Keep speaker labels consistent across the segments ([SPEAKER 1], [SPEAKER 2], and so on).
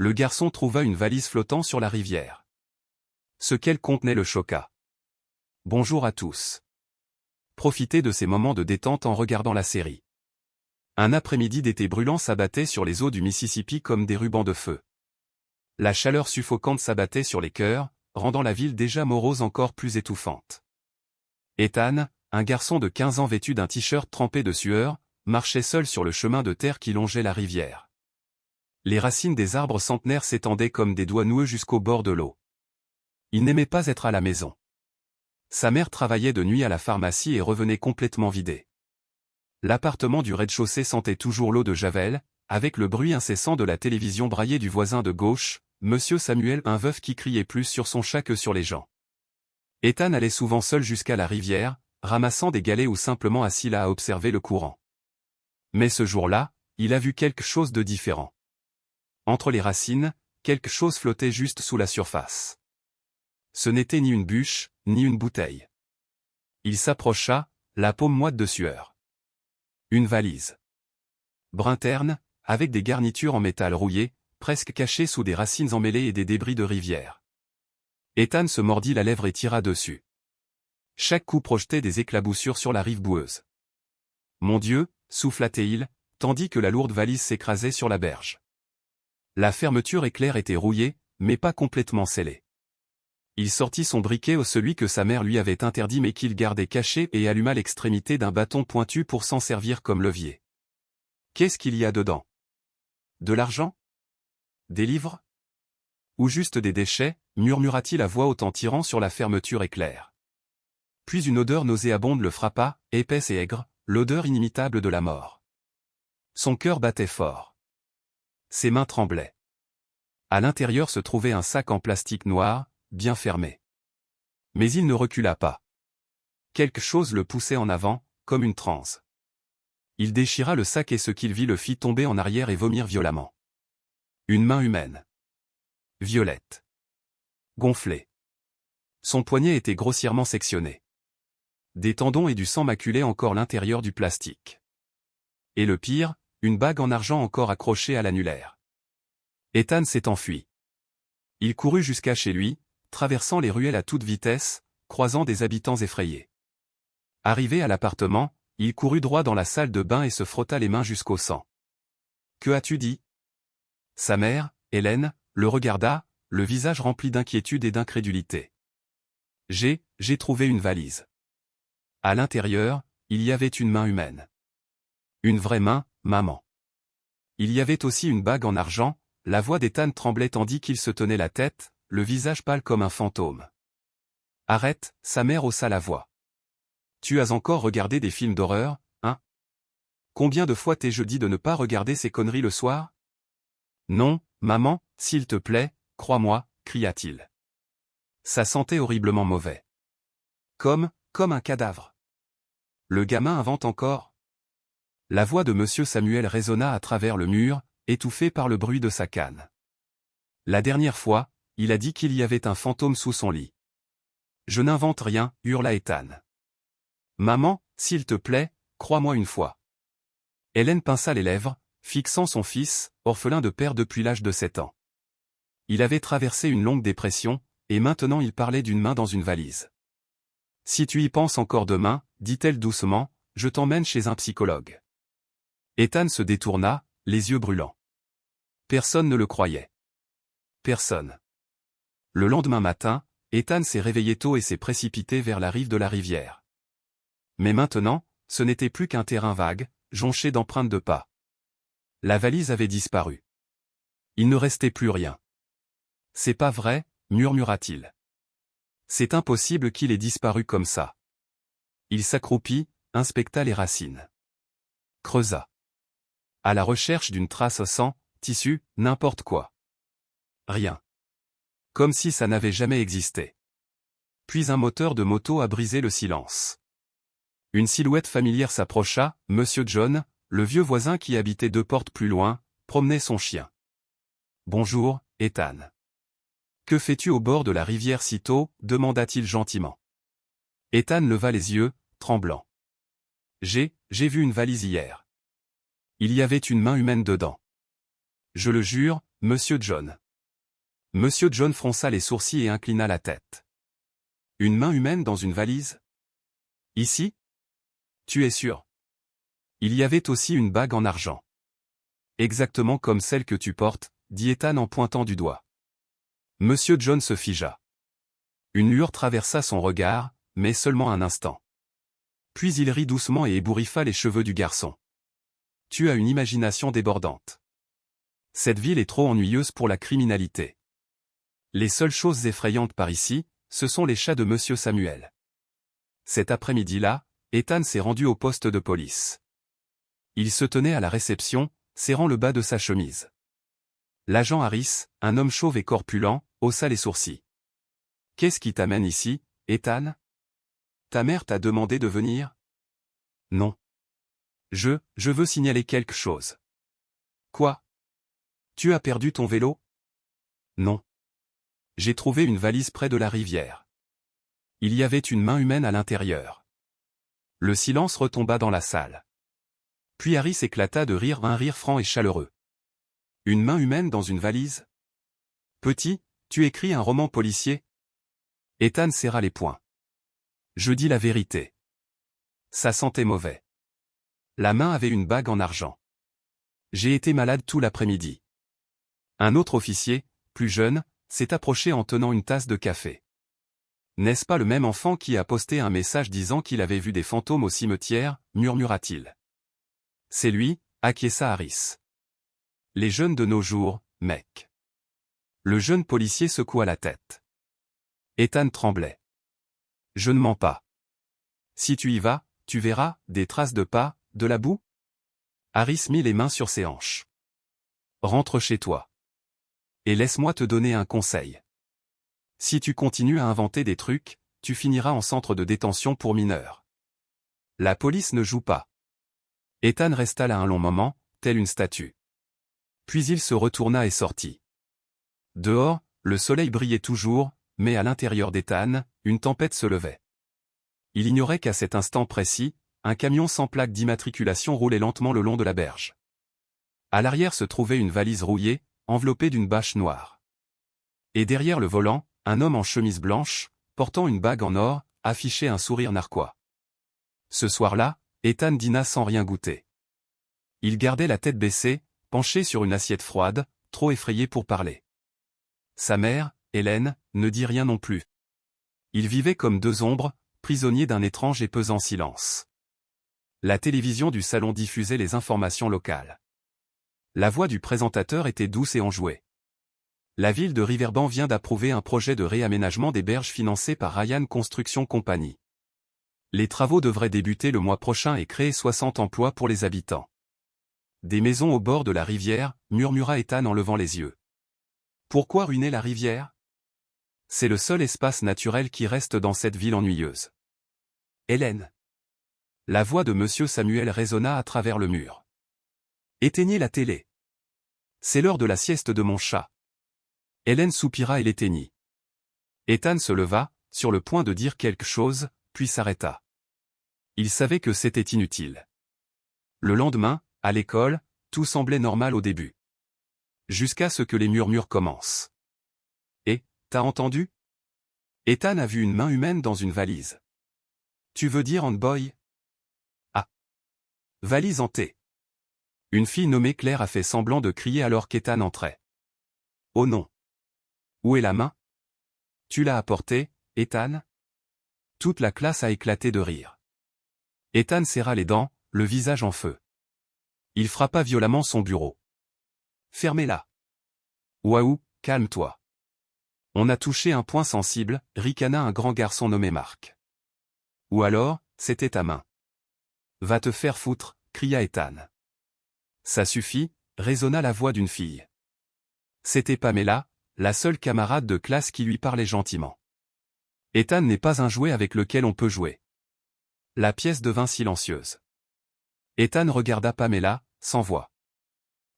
[SPEAKER 1] le garçon trouva une valise flottant sur la rivière. Ce qu'elle contenait le choqua. Bonjour à tous. Profitez de ces moments de détente en regardant la série. Un après-midi d'été brûlant s'abattait sur les eaux du Mississippi comme des rubans de feu. La chaleur suffocante s'abattait sur les cœurs, rendant la ville déjà morose encore plus étouffante. Ethan, un garçon de 15 ans vêtu d'un t-shirt trempé de sueur, marchait seul sur le chemin de terre qui longeait la rivière. Les racines des arbres centenaires s'étendaient comme des doigts noueux jusqu'au bord de l'eau. Il n'aimait pas être à la maison. Sa mère travaillait de nuit à la pharmacie et revenait complètement vidée. L'appartement du rez-de-chaussée sentait toujours l'eau de Javel, avec le bruit incessant de la télévision braillée du voisin de gauche, Monsieur Samuel, un veuf qui criait plus sur son chat que sur les gens. Ethan allait souvent seul jusqu'à la rivière, ramassant des galets ou simplement assis là à observer le courant. Mais ce jour-là, il a vu quelque chose de différent. Entre les racines, quelque chose flottait juste sous la surface. Ce n'était ni une bûche, ni une bouteille. Il s'approcha, la paume moite de sueur. Une valise. Brun terne, avec des garnitures en métal rouillé, presque cachées sous des racines emmêlées et des débris de rivière. Ethan se mordit la lèvre et tira dessus. Chaque coup projetait des éclaboussures sur la rive boueuse. Mon Dieu, souffla-t-il, tandis que la lourde valise s'écrasait sur la berge. La fermeture éclair était rouillée, mais pas complètement scellée. Il sortit son briquet au celui que sa mère lui avait interdit mais qu'il gardait caché et alluma l'extrémité d'un bâton pointu pour s'en servir comme levier. Qu'est-ce qu'il y a dedans? De l'argent? Des livres? Ou juste des déchets, murmura-t-il à voix haute en tirant sur la fermeture éclair. Puis une odeur nauséabonde le frappa, épaisse et aigre, l'odeur inimitable de la mort. Son cœur battait fort. Ses mains tremblaient. À l'intérieur se trouvait un sac en plastique noir, bien fermé. Mais il ne recula pas. Quelque chose le poussait en avant, comme une transe. Il déchira le sac et ce qu'il vit le fit tomber en arrière et vomir violemment. Une main humaine. Violette. Gonflée. Son poignet était grossièrement sectionné. Des tendons et du sang maculaient encore l'intérieur du plastique. Et le pire, une bague en argent encore accrochée à l'annulaire. Ethan s'est enfui. Il courut jusqu'à chez lui, traversant les ruelles à toute vitesse, croisant des habitants effrayés. Arrivé à l'appartement, il courut droit dans la salle de bain et se frotta les mains jusqu'au sang. « Que as-tu dit » Sa mère, Hélène, le regarda, le visage rempli d'inquiétude et d'incrédulité. « J'ai trouvé une valise. » À l'intérieur, il y avait une main humaine. Une vraie main, maman. Il y avait aussi une bague en argent, la voix d'Ethan tremblait tandis qu'il se tenait la tête, le visage pâle comme un fantôme. « Arrête » sa mère haussa la voix. « Tu as encore regardé des films d'horreur, hein? Combien de fois t'ai-je dit de ne pas regarder ces conneries le soir? » Non, maman, s'il te plaît, crois-moi, cria-t-il. Ça sentait horriblement mauvais. Comme un cadavre. Le gamin invente encore. La voix de Monsieur Samuel résonna à travers le mur, étouffée par le bruit de sa canne. La dernière fois, il a dit qu'il y avait un fantôme sous son lit. Je n'invente rien, hurla Ethan. Maman, s'il te plaît, crois-moi une fois. Hélène pinça les lèvres, fixant son fils, orphelin de père depuis l'âge de 7 ans. Il avait traversé une longue dépression, et maintenant il parlait d'une main dans une valise. Si tu y penses encore demain, dit-elle doucement, je t'emmène chez un psychologue. Ethan se détourna, les yeux brûlants. Personne ne le croyait. Personne. Le lendemain matin, Ethan s'est réveillé tôt et s'est précipité vers la rive de la rivière. Mais maintenant, ce n'était plus qu'un terrain vague, jonché d'empreintes de pas. La valise avait disparu. Il ne restait plus rien. C'est pas vrai, murmura-t-il. C'est impossible qu'il ait disparu comme ça. Il s'accroupit, inspecta les racines. Creusa. À la recherche d'une trace sang, tissu, n'importe quoi. Rien. Comme si ça n'avait jamais existé. Puis un moteur de moto a brisé le silence. Une silhouette familière s'approcha, Monsieur John, le vieux voisin qui habitait 2 portes plus loin, promenait son chien. « Bonjour, Ethan. »« Que fais-tu au bord de la rivière si tôt » demanda-t-il gentiment. Ethan leva les yeux, tremblant. « J'ai vu une valise hier. Il y avait une main humaine dedans. Je le jure, Monsieur John. Monsieur John fronça les sourcils et inclina la tête. Une main humaine dans une valise? Ici? Tu es sûr? Il y avait aussi une bague en argent. Exactement comme celle que tu portes, dit Ethan en pointant du doigt. Monsieur John se figea. Une lueur traversa son regard, mais seulement un instant. Puis il rit doucement et ébouriffa les cheveux du garçon. Tu as une imagination débordante. Cette ville est trop ennuyeuse pour la criminalité. Les seules choses effrayantes par ici, ce sont les chats de Monsieur Samuel. Cet après-midi-là, Ethan s'est rendu au poste de police. Il se tenait à la réception, serrant le bas de sa chemise. L'agent Harris, un homme chauve et corpulent, haussa les sourcils. « Qu'est-ce qui t'amène ici, Ethan? Ta mère t'a demandé de venir? » Non. Je veux signaler quelque chose. Quoi? Tu as perdu ton vélo? Non. J'ai trouvé une valise près de la rivière. Il y avait une main humaine à l'intérieur. Le silence retomba dans la salle. Puis Harris éclata de rire, un rire franc et chaleureux. Une main humaine dans une valise? Petit, tu écris un roman policier? Ethan serra les poings. Je dis la vérité. Ça sentait mauvais. La main avait une bague en argent. J'ai été malade tout l'après-midi. Un autre officier, plus jeune, s'est approché en tenant une tasse de café. N'est-ce pas le même enfant qui a posté un message disant qu'il avait vu des fantômes au cimetière, murmura-t-il. C'est lui, acquiesça Harris. Les jeunes de nos jours, mec. Le jeune policier secoua la tête. Ethan tremblait. Je ne mens pas. Si tu y vas, tu verras, des traces de pas, de la boue? Harris mit les mains sur ses hanches. Rentre chez toi. Et laisse-moi te donner un conseil. Si tu continues à inventer des trucs, tu finiras en centre de détention pour mineurs. La police ne joue pas. Ethan resta là un long moment, tel une statue. Puis il se retourna et sortit. Dehors, le soleil brillait toujours, mais à l'intérieur d'Ethan, une tempête se levait. Il ignorait qu'à cet instant précis, un camion sans plaque d'immatriculation roulait lentement le long de la berge. À l'arrière se trouvait une valise rouillée, enveloppée d'une bâche noire. Et derrière le volant, un homme en chemise blanche, portant une bague en or, affichait un sourire narquois. Ce soir-là, Ethan dîna sans rien goûter. Il gardait la tête baissée, penché sur une assiette froide, trop effrayé pour parler. Sa mère, Hélène, ne dit rien non plus. Il vivait comme deux ombres, prisonniers d'un étrange et pesant silence. La télévision du salon diffusait les informations locales. La voix du présentateur était douce et enjouée. La ville de Riverbank vient d'approuver un projet de réaménagement des berges financé par Ryan Construction Company. Les travaux devraient débuter le mois prochain et créer 60 emplois pour les habitants. Des maisons au bord de la rivière, murmura Ethan en levant les yeux. Pourquoi ruiner la rivière? C'est le seul espace naturel qui reste dans cette ville ennuyeuse. Hélène. La voix de Monsieur Samuel résonna à travers le mur. Éteignez la télé. C'est l'heure de la sieste de mon chat. Hélène soupira et l'éteignit. Ethan se leva, sur le point de dire quelque chose, puis s'arrêta. Il savait que c'était inutile. Le lendemain, à l'école, tout semblait normal au début. Jusqu'à ce que les murmures commencent. Et, t'as entendu? Ethan a vu une main humaine dans une valise. Tu veux dire Handboy? Ah. Valise en T. Une fille nommée Claire a fait semblant de crier alors qu'Ethan entrait. Oh non. Où est la main? Tu l'as apportée, Ethan? Toute la classe a éclaté de rire. Ethan serra les dents, le visage en feu. Il frappa violemment son bureau. Fermez-la. Waouh, calme-toi. On a touché un point sensible, ricana un grand garçon nommé Marc. Ou alors, c'était ta main. Va te faire foutre, cria Ethan. Ça suffit, résonna la voix d'une fille. C'était Pamela, la seule camarade de classe qui lui parlait gentiment. Ethan n'est pas un jouet avec lequel on peut jouer. La pièce devint silencieuse. Ethan regarda Pamela, sans voix.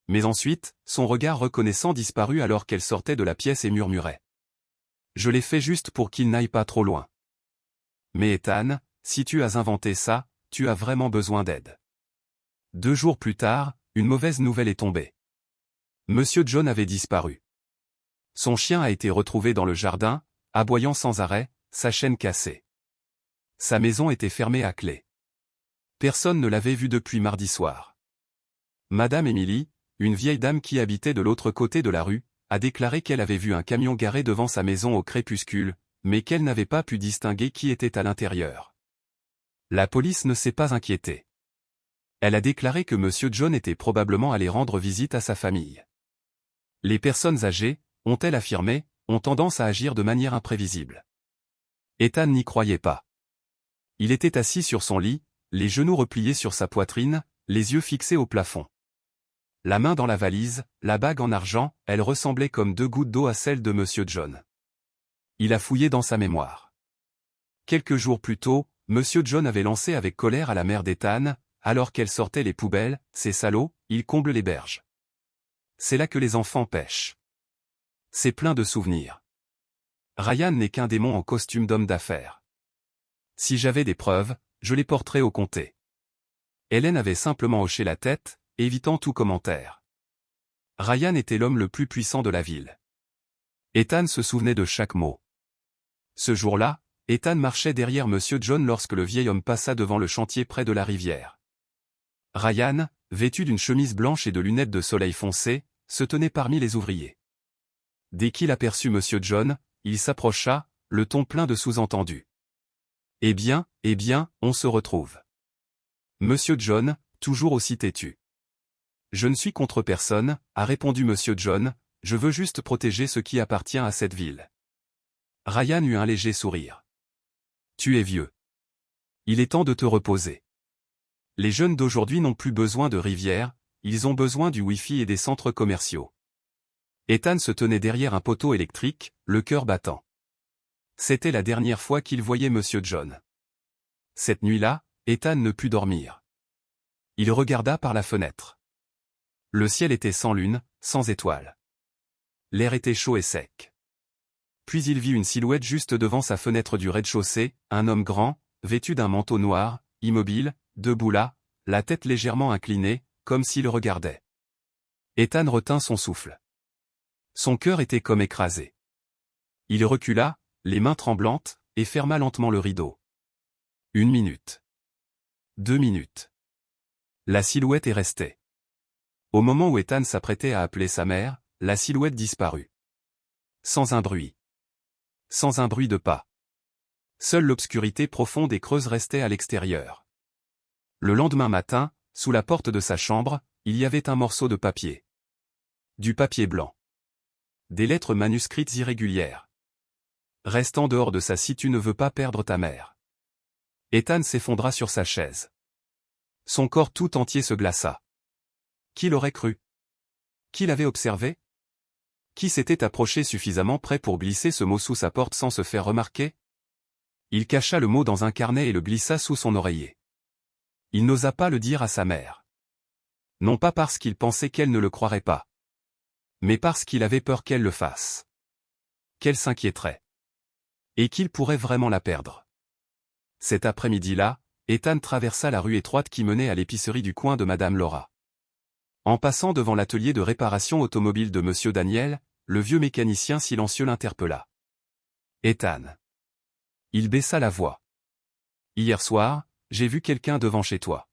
[SPEAKER 1] Mais ensuite, son regard reconnaissant disparut alors qu'elle sortait de la pièce et murmurait. Je l'ai fait juste pour qu'il n'aille pas trop loin. Mais Ethan, si tu as inventé ça, tu as vraiment besoin d'aide. 2 jours plus tard, une mauvaise nouvelle est tombée. Monsieur John avait disparu. Son chien a été retrouvé dans le jardin, aboyant sans arrêt, sa chaîne cassée. Sa maison était fermée à clé. Personne ne l'avait vu depuis mardi soir. Madame Emily, une vieille dame qui habitait de l'autre côté de la rue, a déclaré qu'elle avait vu un camion garé devant sa maison au crépuscule, mais qu'elle n'avait pas pu distinguer qui était à l'intérieur. La police ne s'est pas inquiétée. Elle a déclaré que Monsieur John était probablement allé rendre visite à sa famille. Les personnes âgées, ont-elles affirmé, ont tendance à agir de manière imprévisible. Ethan n'y croyait pas. Il était assis sur son lit, les genoux repliés sur sa poitrine, les yeux fixés au plafond. La main dans la valise, la bague en argent, elle ressemblait comme 2 gouttes d'eau à celle de Monsieur John. Il a fouillé dans sa mémoire. Quelques jours plus tôt, Monsieur John avait lancé avec colère à la mère d'Ethan, alors qu'elle sortait les poubelles, ces salauds, ils comblent les berges. C'est là que les enfants pêchent. C'est plein de souvenirs. Ryan n'est qu'un démon en costume d'homme d'affaires. Si j'avais des preuves, je les porterais au comté. Hélène avait simplement hoché la tête, évitant tout commentaire. Ryan était l'homme le plus puissant de la ville. Ethan se souvenait de chaque mot. Ce jour-là, Ethan marchait derrière Monsieur John lorsque le vieil homme passa devant le chantier près de la rivière. Ryan, vêtu d'une chemise blanche et de lunettes de soleil foncé, se tenait parmi les ouvriers. Dès qu'il aperçut Monsieur John, il s'approcha, le ton plein de sous-entendus. « Eh bien, on se retrouve. » Monsieur John, toujours aussi têtu. « Je ne suis contre personne, » a répondu Monsieur John, « je veux juste protéger ce qui appartient à cette ville. » Ryan eut un léger sourire. « Tu es vieux. Il est temps de te reposer. Les jeunes d'aujourd'hui n'ont plus besoin de rivières, ils ont besoin du Wi-Fi et des centres commerciaux. » Ethan se tenait derrière un poteau électrique, le cœur battant. C'était la dernière fois qu'il voyait Monsieur John. Cette nuit-là, Ethan ne put dormir. Il regarda par la fenêtre. Le ciel était sans lune, sans étoiles. L'air était chaud et sec. Puis il vit une silhouette juste devant sa fenêtre du rez-de-chaussée, un homme grand, vêtu d'un manteau noir, immobile, debout là, la tête légèrement inclinée, comme s'il regardait. Ethan retint son souffle. Son cœur était comme écrasé. Il recula, les mains tremblantes, et ferma lentement le rideau. 1 minute. 2 minutes. La silhouette est restée. Au moment où Ethan s'apprêtait à appeler sa mère, la silhouette disparut. Sans un bruit. Sans un bruit de pas. Seule l'obscurité profonde et creuse restait à l'extérieur. Le lendemain matin, sous la porte de sa chambre, il y avait un morceau de papier. Du papier blanc. Des lettres manuscrites irrégulières. Reste en dehors de ça si tu ne veux pas perdre ta mère. Ethan s'effondra sur sa chaise. Son corps tout entier se glaça. Qui l'aurait cru? Qui l'avait observé? Qui s'était approché suffisamment près pour glisser ce mot sous sa porte sans se faire remarquer? Il cacha le mot dans un carnet et le glissa sous son oreiller. Il n'osa pas le dire à sa mère. Non pas parce qu'il pensait qu'elle ne le croirait pas, mais parce qu'il avait peur qu'elle le fasse. Qu'elle s'inquiéterait. Et qu'il pourrait vraiment la perdre. Cet après-midi-là, Ethan traversa la rue étroite qui menait à l'épicerie du coin de Madame Laura. En passant devant l'atelier de réparation automobile de Monsieur Daniel, le vieux mécanicien silencieux l'interpella. « Ethan. » Il baissa la voix. « Hier soir, j'ai vu quelqu'un devant chez toi.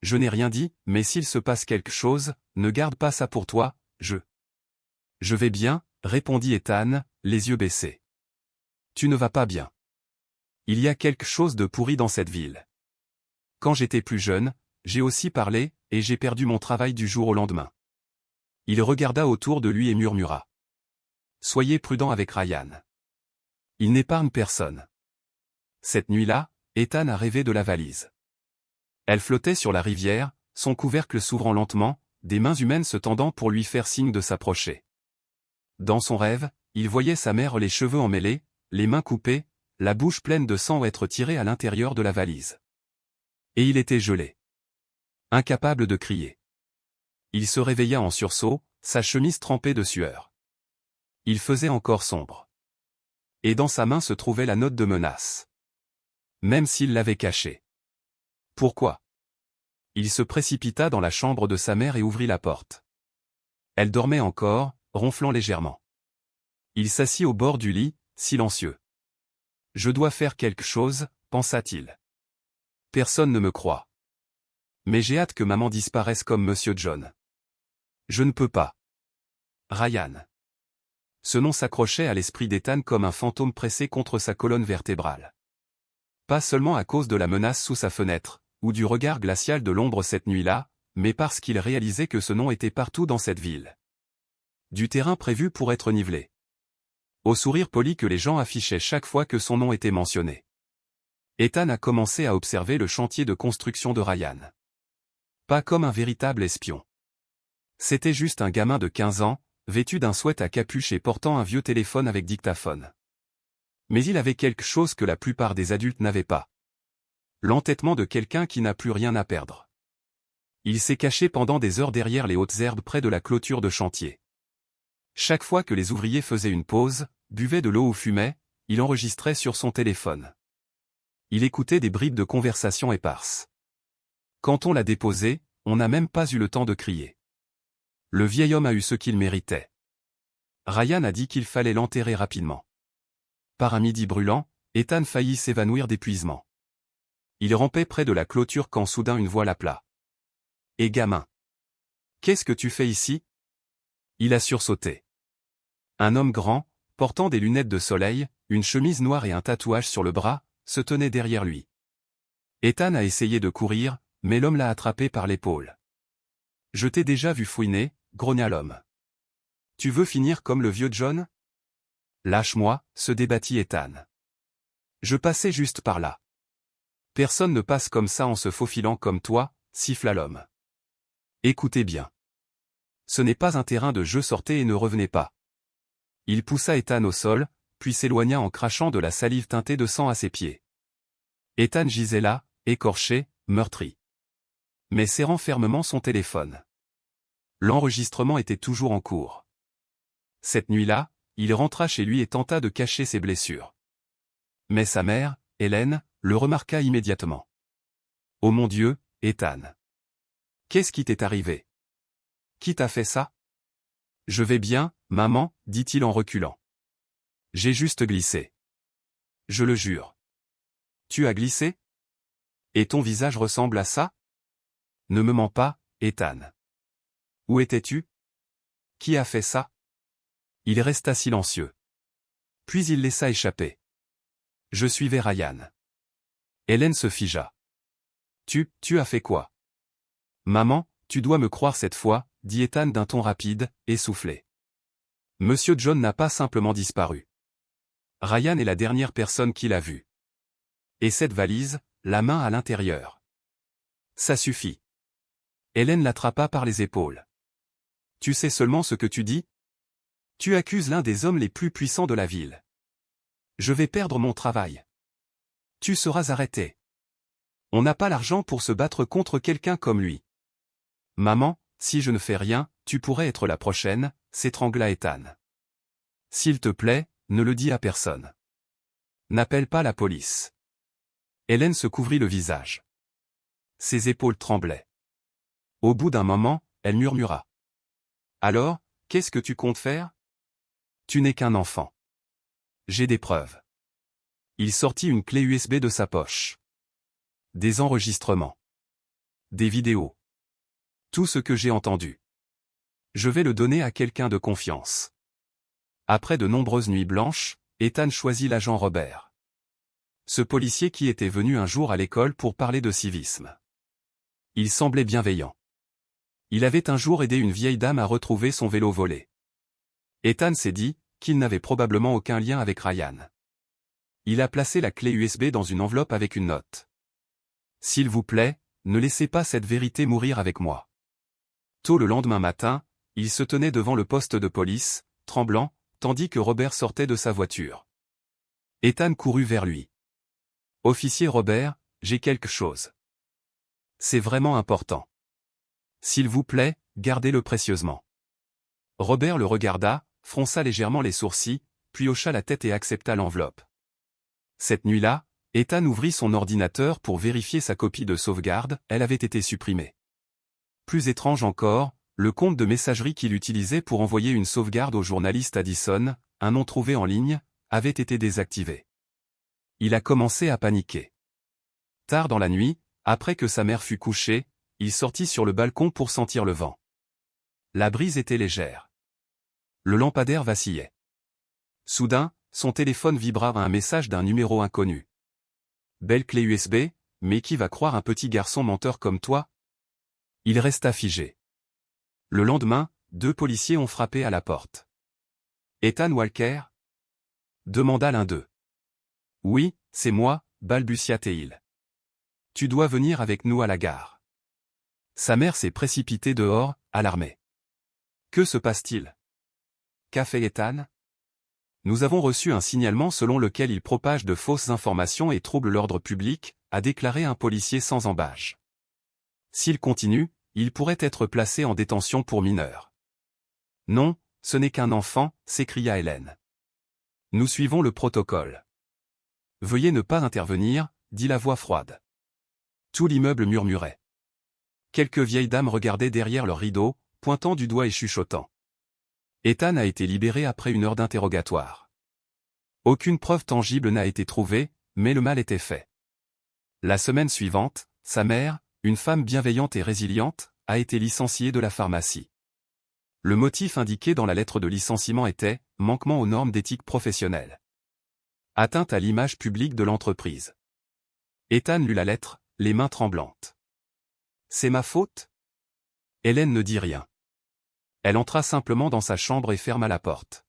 [SPEAKER 1] Je n'ai rien dit, mais s'il se passe quelque chose, ne garde pas ça pour toi, Je vais bien, » répondit Ethan, les yeux baissés. « Tu ne vas pas bien. Il y a quelque chose de pourri dans cette ville. Quand j'étais plus jeune, j'ai aussi parlé, et j'ai perdu mon travail du jour au lendemain. » Il regarda autour de lui et murmura. « Soyez prudent avec Ryan. Il n'épargne personne. » Cette nuit-là, Ethan a rêvé de la valise. Elle flottait sur la rivière, son couvercle s'ouvrant lentement, des mains humaines se tendant pour lui faire signe de s'approcher. Dans son rêve, il voyait sa mère les cheveux emmêlés, les mains coupées, la bouche pleine de sang être tirée à l'intérieur de la valise. Et il était gelé. Incapable de crier. Il se réveilla en sursaut, sa chemise trempée de sueur. Il faisait encore sombre. Et dans sa main se trouvait la note de menace. Même s'il l'avait cachée. Pourquoi? Il se précipita dans la chambre de sa mère et ouvrit la porte. Elle dormait encore, ronflant légèrement. Il s'assit au bord du lit, silencieux. « Je dois faire quelque chose, pensa-t-il. Personne ne me croit. Mais j'ai hâte que maman disparaisse comme Monsieur John. Je ne peux pas. Ryan. » Ce nom s'accrochait à l'esprit d'Ethan comme un fantôme pressé contre sa colonne vertébrale. Pas seulement à cause de la menace sous sa fenêtre, ou du regard glacial de l'ombre cette nuit-là, mais parce qu'il réalisait que ce nom était partout dans cette ville. Du terrain prévu pour être nivelé. Au sourire poli que les gens affichaient chaque fois que son nom était mentionné. Ethan a commencé à observer le chantier de construction de Ryan. Pas comme un véritable espion. C'était juste un gamin de 15 ans, vêtu d'un sweat à capuche et portant un vieux téléphone avec dictaphone. Mais il avait quelque chose que la plupart des adultes n'avaient pas. L'entêtement de quelqu'un qui n'a plus rien à perdre. Il s'est caché pendant des heures derrière les hautes herbes près de la clôture de chantier. Chaque fois que les ouvriers faisaient une pause, buvaient de l'eau ou fumaient, il enregistrait sur son téléphone. Il écoutait des bribes de conversation éparses. Quand on l'a déposé, on n'a même pas eu le temps de crier. Le vieil homme a eu ce qu'il méritait. Ryan a dit qu'il fallait l'enterrer rapidement. Par un midi brûlant, Ethan faillit s'évanouir d'épuisement. Il rampait près de la clôture quand soudain une voix l'appela. « Eh gamin! Qu'est-ce que tu fais ici ?» Il a sursauté. Un homme grand, portant des lunettes de soleil, une chemise noire et un tatouage sur le bras, se tenait derrière lui. Ethan a essayé de courir, mais l'homme l'a attrapé par l'épaule. « Je t'ai déjà vu fouiner, » grogna l'homme. « Tu veux finir comme le vieux John ?»« Lâche-moi, » se débattit Ethan. « Je passais juste par là. »« Personne ne passe comme ça en se faufilant comme toi, » siffla l'homme. « Écoutez bien. Ce n'est pas un terrain de jeu, sortez et ne revenez pas. » Il poussa Ethan au sol, puis s'éloigna en crachant de la salive teintée de sang à ses pieds. Ethan gisait là, écorché, meurtri. Mais serrant fermement son téléphone. L'enregistrement était toujours en cours. Cette nuit-là, il rentra chez lui et tenta de cacher ses blessures. Mais sa mère, Hélène, le remarqua immédiatement. « Oh mon Dieu, Ethan! Qu'est-ce qui t'est arrivé? Qui t'a fait ça? » « Je vais bien, maman, » dit-il en reculant. « J'ai juste glissé. Je le jure. »« Tu as glissé? Et ton visage ressemble à ça? Ne me mens pas, Ethan. Où étais-tu? Qui a fait ça? » Il resta silencieux. Puis il laissa échapper. « Je suivais Ryan. » Hélène se figea. « Tu as fait quoi? » « Maman, tu dois me croire cette fois, » dit Ethan d'un ton rapide, essoufflé. Monsieur John n'a pas simplement disparu. Ryan est la dernière personne qu'il a vue. Et cette valise, la main à l'intérieur. Ça suffit. Hélène l'attrapa par les épaules. Tu sais seulement ce que tu dis? Tu accuses l'un des hommes les plus puissants de la ville. Je vais perdre mon travail. Tu seras arrêté. On n'a pas l'argent pour se battre contre quelqu'un comme lui. Maman, si je ne fais rien, tu pourrais être la prochaine, s'étrangla Ethan. S'il te plaît, ne le dis à personne. N'appelle pas la police. Hélène se couvrit le visage. Ses épaules tremblaient. Au bout d'un moment, elle murmura. Alors, qu'est-ce que tu comptes faire? Tu n'es qu'un enfant. J'ai des preuves. Il sortit une clé USB de sa poche. Des enregistrements. Des vidéos. Tout ce que j'ai entendu. Je vais le donner à quelqu'un de confiance. Après de nombreuses nuits blanches, Ethan choisit l'agent Robert. Ce policier qui était venu un jour à l'école pour parler de civisme. Il semblait bienveillant. Il avait un jour aidé une vieille dame à retrouver son vélo volé. Ethan s'est dit qu'il n'avait probablement aucun lien avec Ryan. Il a placé la clé USB dans une enveloppe avec une note. S'il vous plaît, ne laissez pas cette vérité mourir avec moi. Tôt le lendemain matin, il se tenait devant le poste de police, tremblant, tandis que Robert sortait de sa voiture. Ethan courut vers lui. « Officier Robert, j'ai quelque chose. C'est vraiment important. S'il vous plaît, gardez-le précieusement. » Robert le regarda, fronça légèrement les sourcils, puis hocha la tête et accepta l'enveloppe. Cette nuit-là, Ethan ouvrit son ordinateur pour vérifier sa copie de sauvegarde, elle avait été supprimée. Plus étrange encore, Le compte de messagerie qu'il utilisait pour envoyer une sauvegarde au journaliste Addison, un nom trouvé en ligne, avait été désactivé. Il a commencé à paniquer. Tard dans la nuit, après que sa mère fut couchée, il sortit sur le balcon pour sentir le vent. La brise était légère. Le lampadaire vacillait. Soudain, son téléphone vibra à un message d'un numéro inconnu. Belle clé USB, mais qui va croire un petit garçon menteur comme toi? Il resta figé. Le lendemain, 2 policiers ont frappé à la porte. Ethan Walker? Demanda l'un d'eux. Oui, c'est moi, balbutia Teil. Tu dois venir avec nous à la gare. Sa mère s'est précipitée dehors, alarmée. Que se passe-t-il? Qu'a fait Ethan? Nous avons reçu un signalement selon lequel il propage de fausses informations et trouble l'ordre public, a déclaré un policier sans ambages. S'il continue, il pourrait être placé en détention pour mineur. Non, ce n'est qu'un enfant, s'écria Hélène. Nous suivons le protocole. Veuillez ne pas intervenir, dit la voix froide. Tout l'immeuble murmurait. Quelques vieilles dames regardaient derrière leurs rideaux, pointant du doigt et chuchotant. Ethan a été libéré après 1 heure d'interrogatoire. Aucune preuve tangible n'a été trouvée, mais le mal était fait. La semaine suivante, sa mère, une femme bienveillante et résiliente, a été licenciée de la pharmacie. Le motif indiqué dans la lettre de licenciement était « manquement aux normes d'éthique professionnelle ». Atteinte à l'image publique de l'entreprise. Ethan lut la lettre, les mains tremblantes. « C'est ma faute ?» Hélène ne dit rien. Elle entra simplement dans sa chambre et ferma la porte.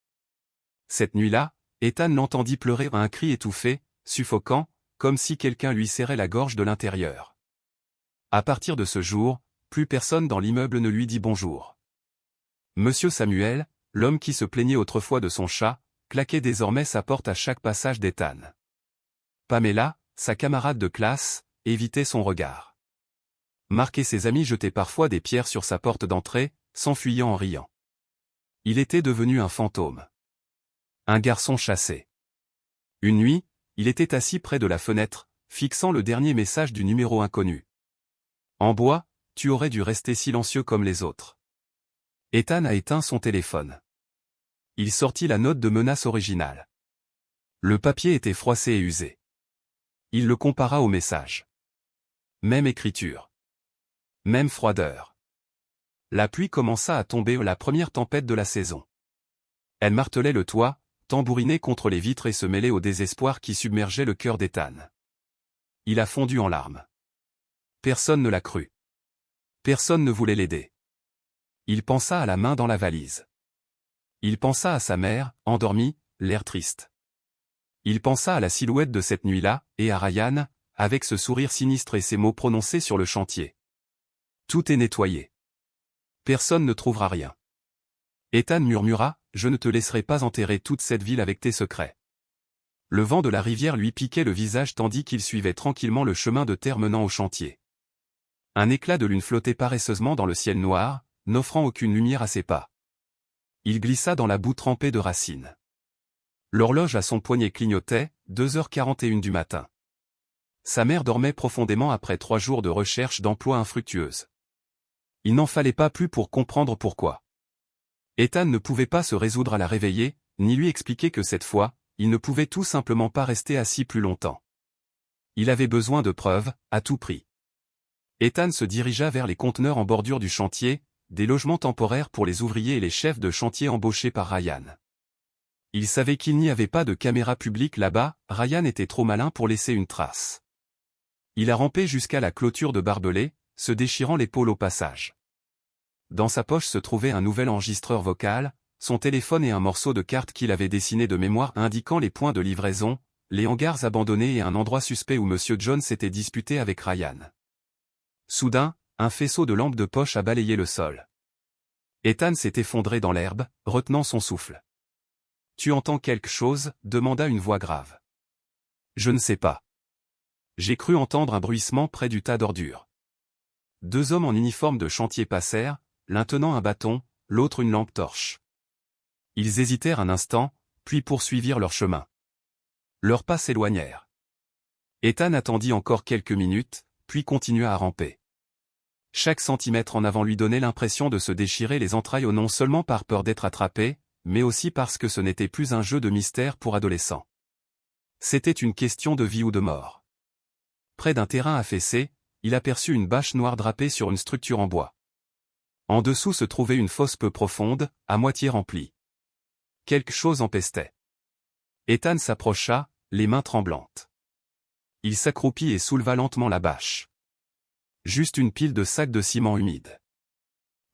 [SPEAKER 1] Cette nuit-là, Ethan l'entendit pleurer à un cri étouffé, suffocant, comme si quelqu'un lui serrait la gorge de l'intérieur. À partir de ce jour, plus personne dans l'immeuble ne lui dit bonjour. Monsieur Samuel, l'homme qui se plaignait autrefois de son chat, claquait désormais sa porte à chaque passage d'Ethan. Pamela, sa camarade de classe, évitait son regard. Marc et ses amis jetaient parfois des pierres sur sa porte d'entrée, s'enfuyant en riant. Il était devenu un fantôme. Un garçon chassé. Une nuit, il était assis près de la fenêtre, fixant le dernier message du numéro inconnu. En bois, tu aurais dû rester silencieux comme les autres. Ethan a éteint son téléphone. Il sortit la note de menace originale. Le papier était froissé et usé. Il le compara au message. Même écriture. Même froideur. La pluie commença à tomber, la première tempête de la saison. Elle martelait le toit, tambourinait contre les vitres et se mêlait au désespoir qui submergeait le cœur d'Ethan. Il a fondu en larmes. Personne ne l'a cru. Personne ne voulait l'aider. Il pensa à la main dans la valise. Il pensa à sa mère, endormie, l'air triste. Il pensa à la silhouette de cette nuit-là, et à Ryan, avec ce sourire sinistre et ces mots prononcés sur le chantier. Tout est nettoyé. Personne ne trouvera rien. Ethan murmura, je ne te laisserai pas enterrer toute cette ville avec tes secrets. Le vent de la rivière lui piquait le visage tandis qu'il suivait tranquillement le chemin de terre menant au chantier. Un éclat de lune flottait paresseusement dans le ciel noir, n'offrant aucune lumière à ses pas. Il glissa dans la boue trempée de racines. L'horloge à son poignet clignotait, 2h41 du matin. Sa mère dormait profondément après 3 jours de recherche d'emploi infructueuse. Il n'en fallait pas plus pour comprendre pourquoi. Ethan ne pouvait pas se résoudre à la réveiller, ni lui expliquer que cette fois, il ne pouvait tout simplement pas rester assis plus longtemps. Il avait besoin de preuves, à tout prix. Ethan se dirigea vers les conteneurs en bordure du chantier, des logements temporaires pour les ouvriers et les chefs de chantier embauchés par Ryan. Il savait qu'il n'y avait pas de caméra publique là-bas, Ryan était trop malin pour laisser une trace. Il a rampé jusqu'à la clôture de barbelés, se déchirant l'épaule au passage. Dans sa poche se trouvait un nouvel enregistreur vocal, son téléphone et un morceau de carte qu'il avait dessiné de mémoire indiquant les points de livraison, les hangars abandonnés et un endroit suspect où M. Jones s'était disputé avec Ryan. Soudain, un faisceau de lampes de poche a balayé le sol. Ethan s'est effondré dans l'herbe, retenant son souffle. « Tu entends quelque chose ?» demanda une voix grave. « Je ne sais pas. J'ai cru entendre un bruissement près du tas d'ordures. » 2 hommes en uniforme de chantier passèrent, l'un tenant un bâton, l'autre une lampe torche. Ils hésitèrent un instant, puis poursuivirent leur chemin. Leurs pas s'éloignèrent. Ethan attendit encore quelques minutes, puis continua à ramper. Chaque centimètre en avant lui donnait l'impression de se déchirer les entrailles non seulement par peur d'être attrapé, mais aussi parce que ce n'était plus un jeu de mystère pour adolescents. C'était une question de vie ou de mort. Près d'un terrain affaissé, il aperçut une bâche noire drapée sur une structure en bois. En dessous se trouvait une fosse peu profonde, à moitié remplie. Quelque chose empestait. Ethan s'approcha, les mains tremblantes. Il s'accroupit et souleva lentement la bâche. Juste une pile de sacs de ciment humide.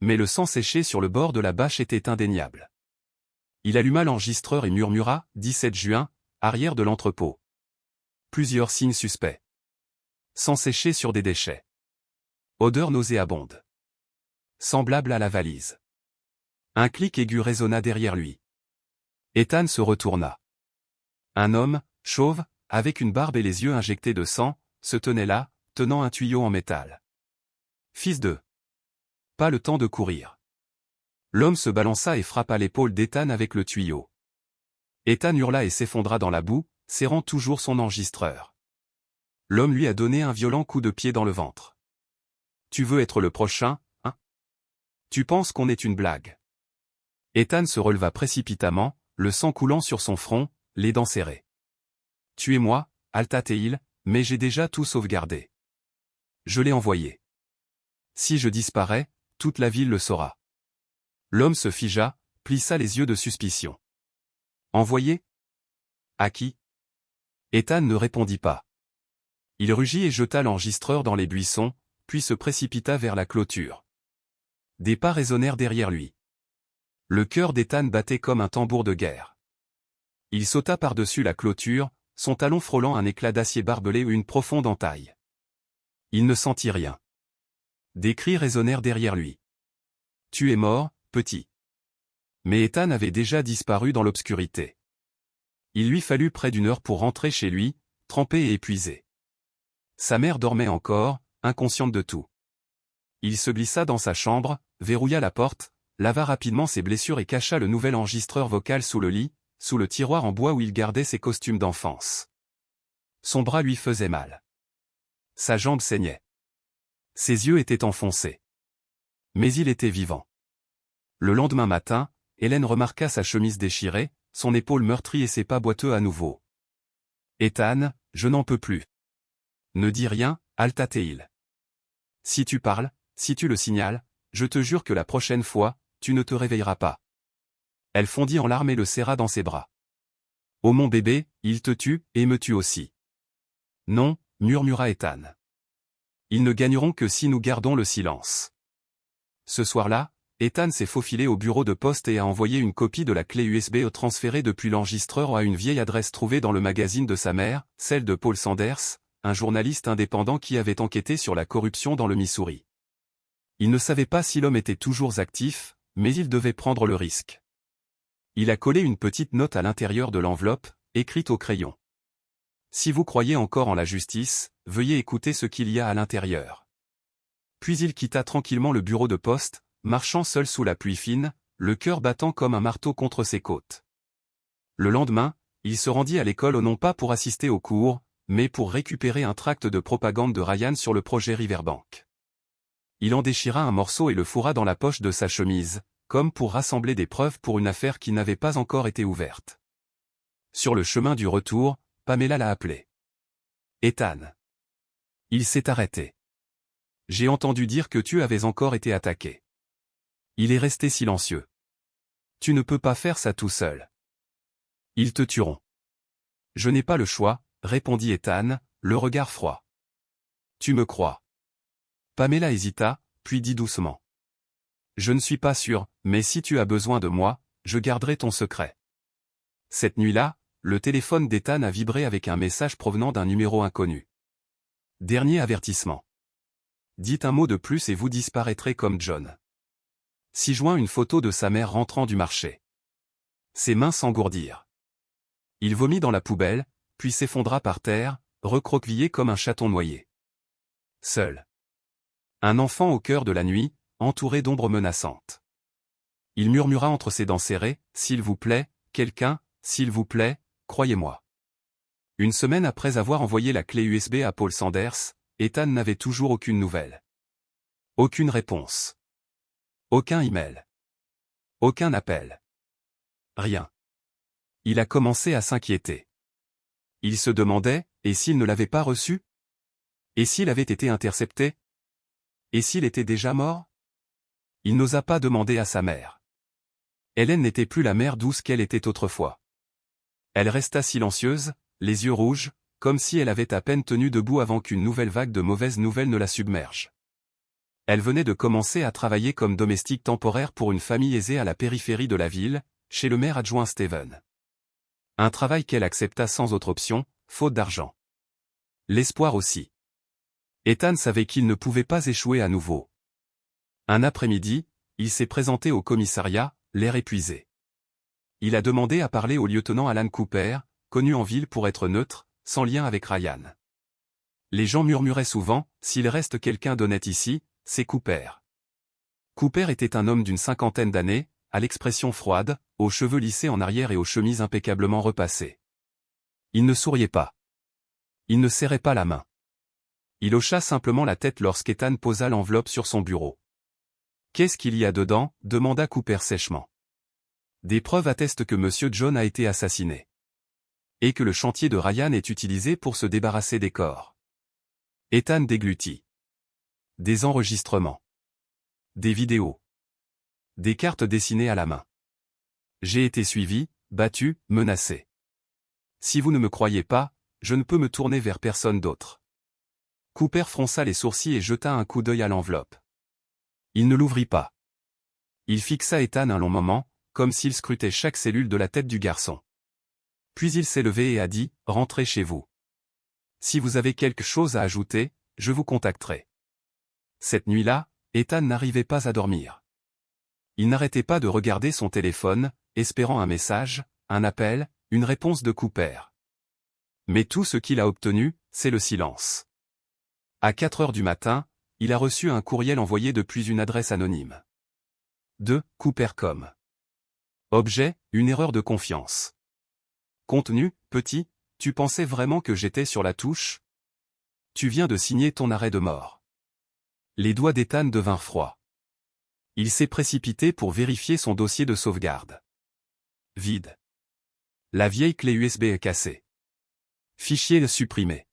[SPEAKER 1] Mais le sang séché sur le bord de la bâche était indéniable. Il alluma l'enregistreur et murmura, 17 juin, arrière de l'entrepôt. Plusieurs signes suspects. Sang séché sur des déchets. Odeur nauséabonde. Semblable à la valise. Un clic aigu résonna derrière lui. Ethan se retourna. Un homme, chauve, avec une barbe et les yeux injectés de sang, se tenait là, tenant un tuyau en métal. Fils de... Pas le temps de courir. L'homme se balança et frappa l'épaule d'Ethan avec le tuyau. Ethan hurla et s'effondra dans la boue, serrant toujours son enregistreur. L'homme lui a donné un violent coup de pied dans le ventre. Tu veux être le prochain, hein? Tu penses qu'on est une blague? Ethan se releva précipitamment, le sang coulant sur son front, les dents serrées. Tuez-moi, Altateil, mais j'ai déjà tout sauvegardé. Je l'ai envoyé. Si je disparais, toute la ville le saura. L'homme se figea, plissa les yeux de suspicion. Envoyé? À qui? Ethan ne répondit pas. Il rugit et jeta l'enregistreur dans les buissons, puis se précipita vers la clôture. Des pas résonnèrent derrière lui. Le cœur d'Ethan battait comme un tambour de guerre. Il sauta par-dessus la clôture, son talon frôlant un éclat d'acier barbelé ou une profonde entaille. Il ne sentit rien. Des cris résonnèrent derrière lui. Tu es mort, petit. Mais Ethan avait déjà disparu dans l'obscurité. Il lui fallut près d'une heure pour rentrer chez lui, trempé et épuisé. Sa mère dormait encore, inconsciente de tout. Il se glissa dans sa chambre, verrouilla la porte, lava rapidement ses blessures et cacha le nouvel enregistreur vocal sous le lit, sous le tiroir en bois où il gardait ses costumes d'enfance. Son bras lui faisait mal. Sa jambe saignait. Ses yeux étaient enfoncés. Mais il était vivant. Le lendemain matin, Hélène remarqua sa chemise déchirée, son épaule meurtrie et ses pas boiteux à nouveau. Ethan, je n'en peux plus. Ne dis rien, Altateil. Si tu parles, si tu le signales, je te jure que la prochaine fois, tu ne te réveilleras pas. Elle fondit en larmes et le serra dans ses bras. Oh mon bébé, il te tue, et me tue aussi. Non, murmura Ethan. Ils ne gagneront que si nous gardons le silence. Ce soir-là, Ethan s'est faufilé au bureau de poste et a envoyé une copie de la clé USB transférée depuis l'enregistreur à une vieille adresse trouvée dans le magazine de sa mère, celle de Paul Sanders, un journaliste indépendant qui avait enquêté sur la corruption dans le Missouri. Il ne savait pas si l'homme était toujours actif, mais il devait prendre le risque. Il a collé une petite note à l'intérieur de l'enveloppe, écrite au crayon. Si vous croyez encore en la justice, veuillez écouter ce qu'il y a à l'intérieur. Puis il quitta tranquillement le bureau de poste, marchant seul sous la pluie fine, le cœur battant comme un marteau contre ses côtes. Le lendemain, il se rendit à l'école non pas pour assister aux cours, mais pour récupérer un tract de propagande de Ryan sur le projet Riverbank. Il en déchira un morceau et le fourra dans la poche de sa chemise, comme pour rassembler des preuves pour une affaire qui n'avait pas encore été ouverte. Sur le chemin du retour, Pamela l'a appelé. Ethan. Il s'est arrêté. J'ai entendu dire que tu avais encore été attaqué. Il est resté silencieux. Tu ne peux pas faire ça tout seul. Ils te tueront. Je n'ai pas le choix, répondit Ethan, le regard froid. Tu me crois? Pamela hésita, puis dit doucement. Je ne suis pas sûr, mais si tu as besoin de moi, je garderai ton secret. Cette nuit-là, le téléphone d'Ethan a vibré avec un message provenant d'un numéro inconnu. Dernier avertissement. Dites un mot de plus et vous disparaîtrez comme John. S'y joint une photo de sa mère rentrant du marché. Ses mains s'engourdirent. Il vomit dans la poubelle, puis s'effondra par terre, recroquevillé comme un chaton noyé. Seul. Un enfant au cœur de la nuit, entouré d'ombres menaçantes. Il murmura entre ses dents serrées, « S'il vous plaît, quelqu'un, s'il vous plaît, croyez-moi. » Une semaine après avoir envoyé la clé USB à Paul Sanders, Ethan n'avait toujours aucune nouvelle. Aucune réponse. Aucun email. Aucun appel. Rien. Il a commencé à s'inquiéter. Il se demandait, et s'il ne l'avait pas reçu? Et s'il avait été intercepté? Et s'il était déjà mort? Il n'osa pas demander à sa mère. Hélène n'était plus la mère douce qu'elle était autrefois. Elle resta silencieuse, les yeux rouges, comme si elle avait à peine tenu debout avant qu'une nouvelle vague de mauvaises nouvelles ne la submerge. Elle venait de commencer à travailler comme domestique temporaire pour une famille aisée à la périphérie de la ville, chez le maire adjoint Steven. Un travail qu'elle accepta sans autre option, faute d'argent. L'espoir aussi. Ethan savait qu'il ne pouvait pas échouer à nouveau. Un après-midi, il s'est présenté au commissariat, l'air épuisé. Il a demandé à parler au lieutenant Alan Cooper, connu en ville pour être neutre, sans lien avec Ryan. Les gens murmuraient souvent, s'il reste quelqu'un d'honnête ici, c'est Cooper. Cooper était un homme d'une cinquantaine d'années, à l'expression froide, aux cheveux lissés en arrière et aux chemises impeccablement repassées. Il ne souriait pas. Il ne serrait pas la main. Il hocha simplement la tête lorsqu'Ethan posa l'enveloppe sur son bureau. « Qu'est-ce qu'il y a dedans » demanda Cooper sèchement. « Des preuves attestent que M. John a été assassiné. Et que le chantier de Ryan est utilisé pour se débarrasser des corps. » Ethan déglutit. Des enregistrements. Des vidéos. Des cartes dessinées à la main. J'ai été suivi, battu, menacé. Si vous ne me croyez pas, je ne peux me tourner vers personne d'autre. Cooper fronça les sourcils et jeta un coup d'œil à l'enveloppe. Il ne l'ouvrit pas. Il fixa Ethan un long moment, comme s'il scrutait chaque cellule de la tête du garçon. Puis il s'est levé et a dit, « Rentrez chez vous. Si vous avez quelque chose à ajouter, je vous contacterai. » Cette nuit-là, Ethan n'arrivait pas à dormir. Il n'arrêtait pas de regarder son téléphone, espérant un message, un appel, une réponse de Cooper. Mais tout ce qu'il a obtenu, c'est le silence. À 4 heures du matin, il a reçu un courriel envoyé depuis une adresse anonyme. De Cooper.com. Objet, une erreur de confiance. Contenu, petit, tu pensais vraiment que j'étais sur la touche? Tu viens de signer ton arrêt de mort. Les doigts d'Ethan devinrent froids. Il s'est précipité pour vérifier son dossier de sauvegarde. Vide. La vieille clé USB est cassée. Fichier supprimé.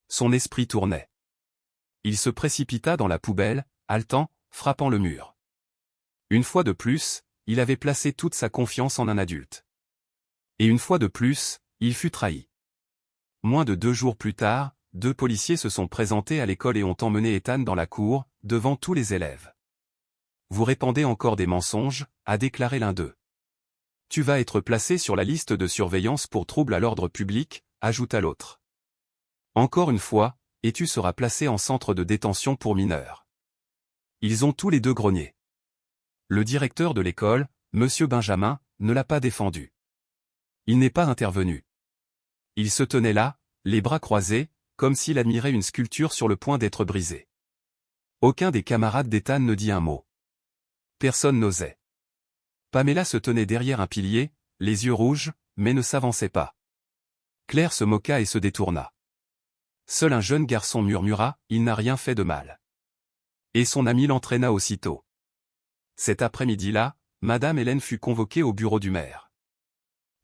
[SPEAKER 1] Son esprit tournait. Il se précipita dans la poubelle, haletant, frappant le mur. Une fois de plus, il avait placé toute sa confiance en un adulte. Et une fois de plus, il fut trahi. Moins de 2 jours plus tard, 2 policiers se sont présentés à l'école et ont emmené Ethan dans la cour, devant tous les élèves. « Vous répandez encore des mensonges » a déclaré l'un d'eux. « Tu vas être placé sur la liste de surveillance pour trouble à l'ordre public » ajouta l'autre. « Encore une fois, et tu seras placé en centre de détention pour mineurs. » Ils ont tous les deux grogné. Le directeur de l'école, M. Benjamin, ne l'a pas défendu. Il n'est pas intervenu. Il se tenait là, les bras croisés, comme s'il admirait une sculpture sur le point d'être brisée. Aucun des camarades d'Ethan ne dit un mot. Personne n'osait. Pamela se tenait derrière un pilier, les yeux rouges, mais ne s'avançait pas. Claire se moqua et se détourna. Seul un jeune garçon murmura, « Il n'a rien fait de mal. » Et son ami l'entraîna aussitôt. Cet après-midi-là, Madame Hélène fut convoquée au bureau du maire.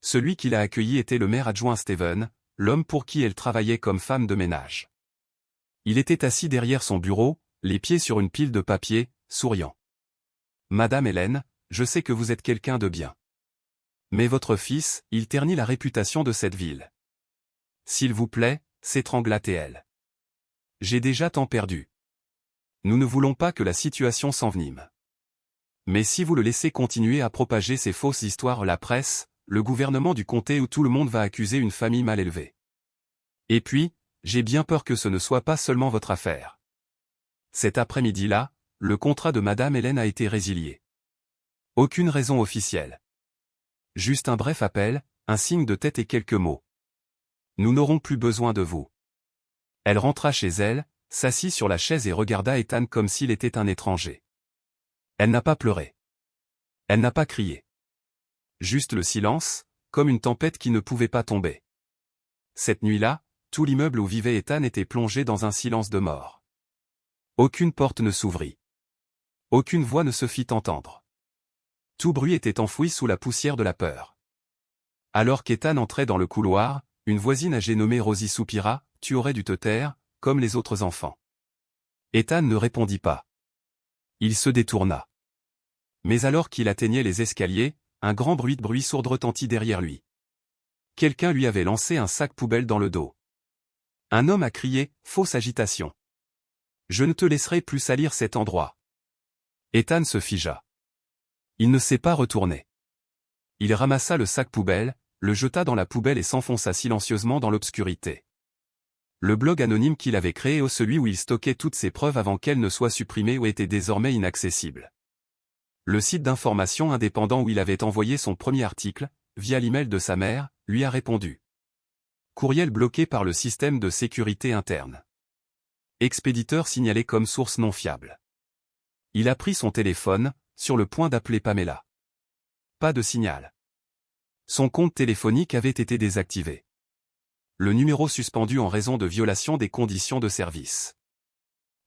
[SPEAKER 1] Celui qui l'a accueillie était le maire adjoint Steven, l'homme pour qui elle travaillait comme femme de ménage. Il était assis derrière son bureau, les pieds sur une pile de papier, souriant. « Madame Hélène, je sais que vous êtes quelqu'un de bien. Mais votre fils, il ternit la réputation de cette ville. S'il vous plaît, s'étrangla T.L. J'ai déjà tant perdu. Nous ne voulons pas que la situation s'envenime. Mais si vous le laissez continuer à propager ces fausses histoires, la presse, le gouvernement du comté où tout le monde va accuser une famille mal élevée. Et puis, j'ai bien peur que ce ne soit pas seulement votre affaire. » Cet après-midi-là, le contrat de Madame Hélène a été résilié. Aucune raison officielle. Juste un bref appel, un signe de tête et quelques mots. Nous n'aurons plus besoin de vous. Elle rentra chez elle, s'assit sur la chaise et regarda Ethan comme s'il était un étranger. Elle n'a pas pleuré. Elle n'a pas crié. Juste le silence, comme une tempête qui ne pouvait pas tomber. Cette nuit-là, tout l'immeuble où vivait Ethan était plongé dans un silence de mort. Aucune porte ne s'ouvrit. Aucune voix ne se fit entendre. Tout bruit était enfoui sous la poussière de la peur. Alors qu'Ethan entrait dans le couloir, une voisine âgée nommée Rosie soupira, « Tu aurais dû te taire, comme les autres enfants. » Ethan ne répondit pas. Il se détourna. Mais alors qu'il atteignait les escaliers, un grand bruit sourd retentit derrière lui. Quelqu'un lui avait lancé un sac poubelle dans le dos. Un homme a crié, « Fausse agitation. Je ne te laisserai plus salir cet endroit. » Ethan se figea. Il ne s'est pas retourné. Il ramassa le sac poubelle, le jeta dans la poubelle et s'enfonça silencieusement dans l'obscurité. Le blog anonyme qu'il avait créé, celui où il stockait toutes ses preuves avant qu'elles ne soient supprimées ou était désormais inaccessible. Le site d'information indépendant où il avait envoyé son premier article, via l'email de sa mère, lui a répondu. Courriel bloqué par le système de sécurité interne. Expéditeur signalé comme source non fiable. Il a pris son téléphone, sur le point d'appeler Pamela. Pas de signal. Son compte téléphonique avait été désactivé. Le numéro suspendu en raison de violation des conditions de service.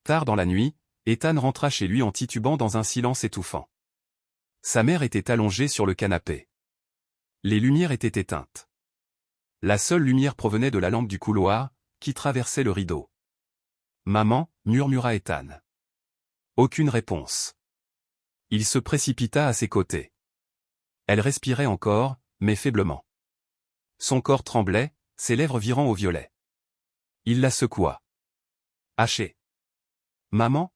[SPEAKER 1] Tard dans la nuit, Ethan rentra chez lui en titubant dans un silence étouffant. Sa mère était allongée sur le canapé. Les lumières étaient éteintes. La seule lumière provenait de la lampe du couloir, qui traversait le rideau. « Maman » murmura Ethan. Aucune réponse. Il se précipita à ses côtés. Elle respirait encore, mais faiblement. Son corps tremblait, ses lèvres virant au violet. Il la secoua. Haché. « Maman ?»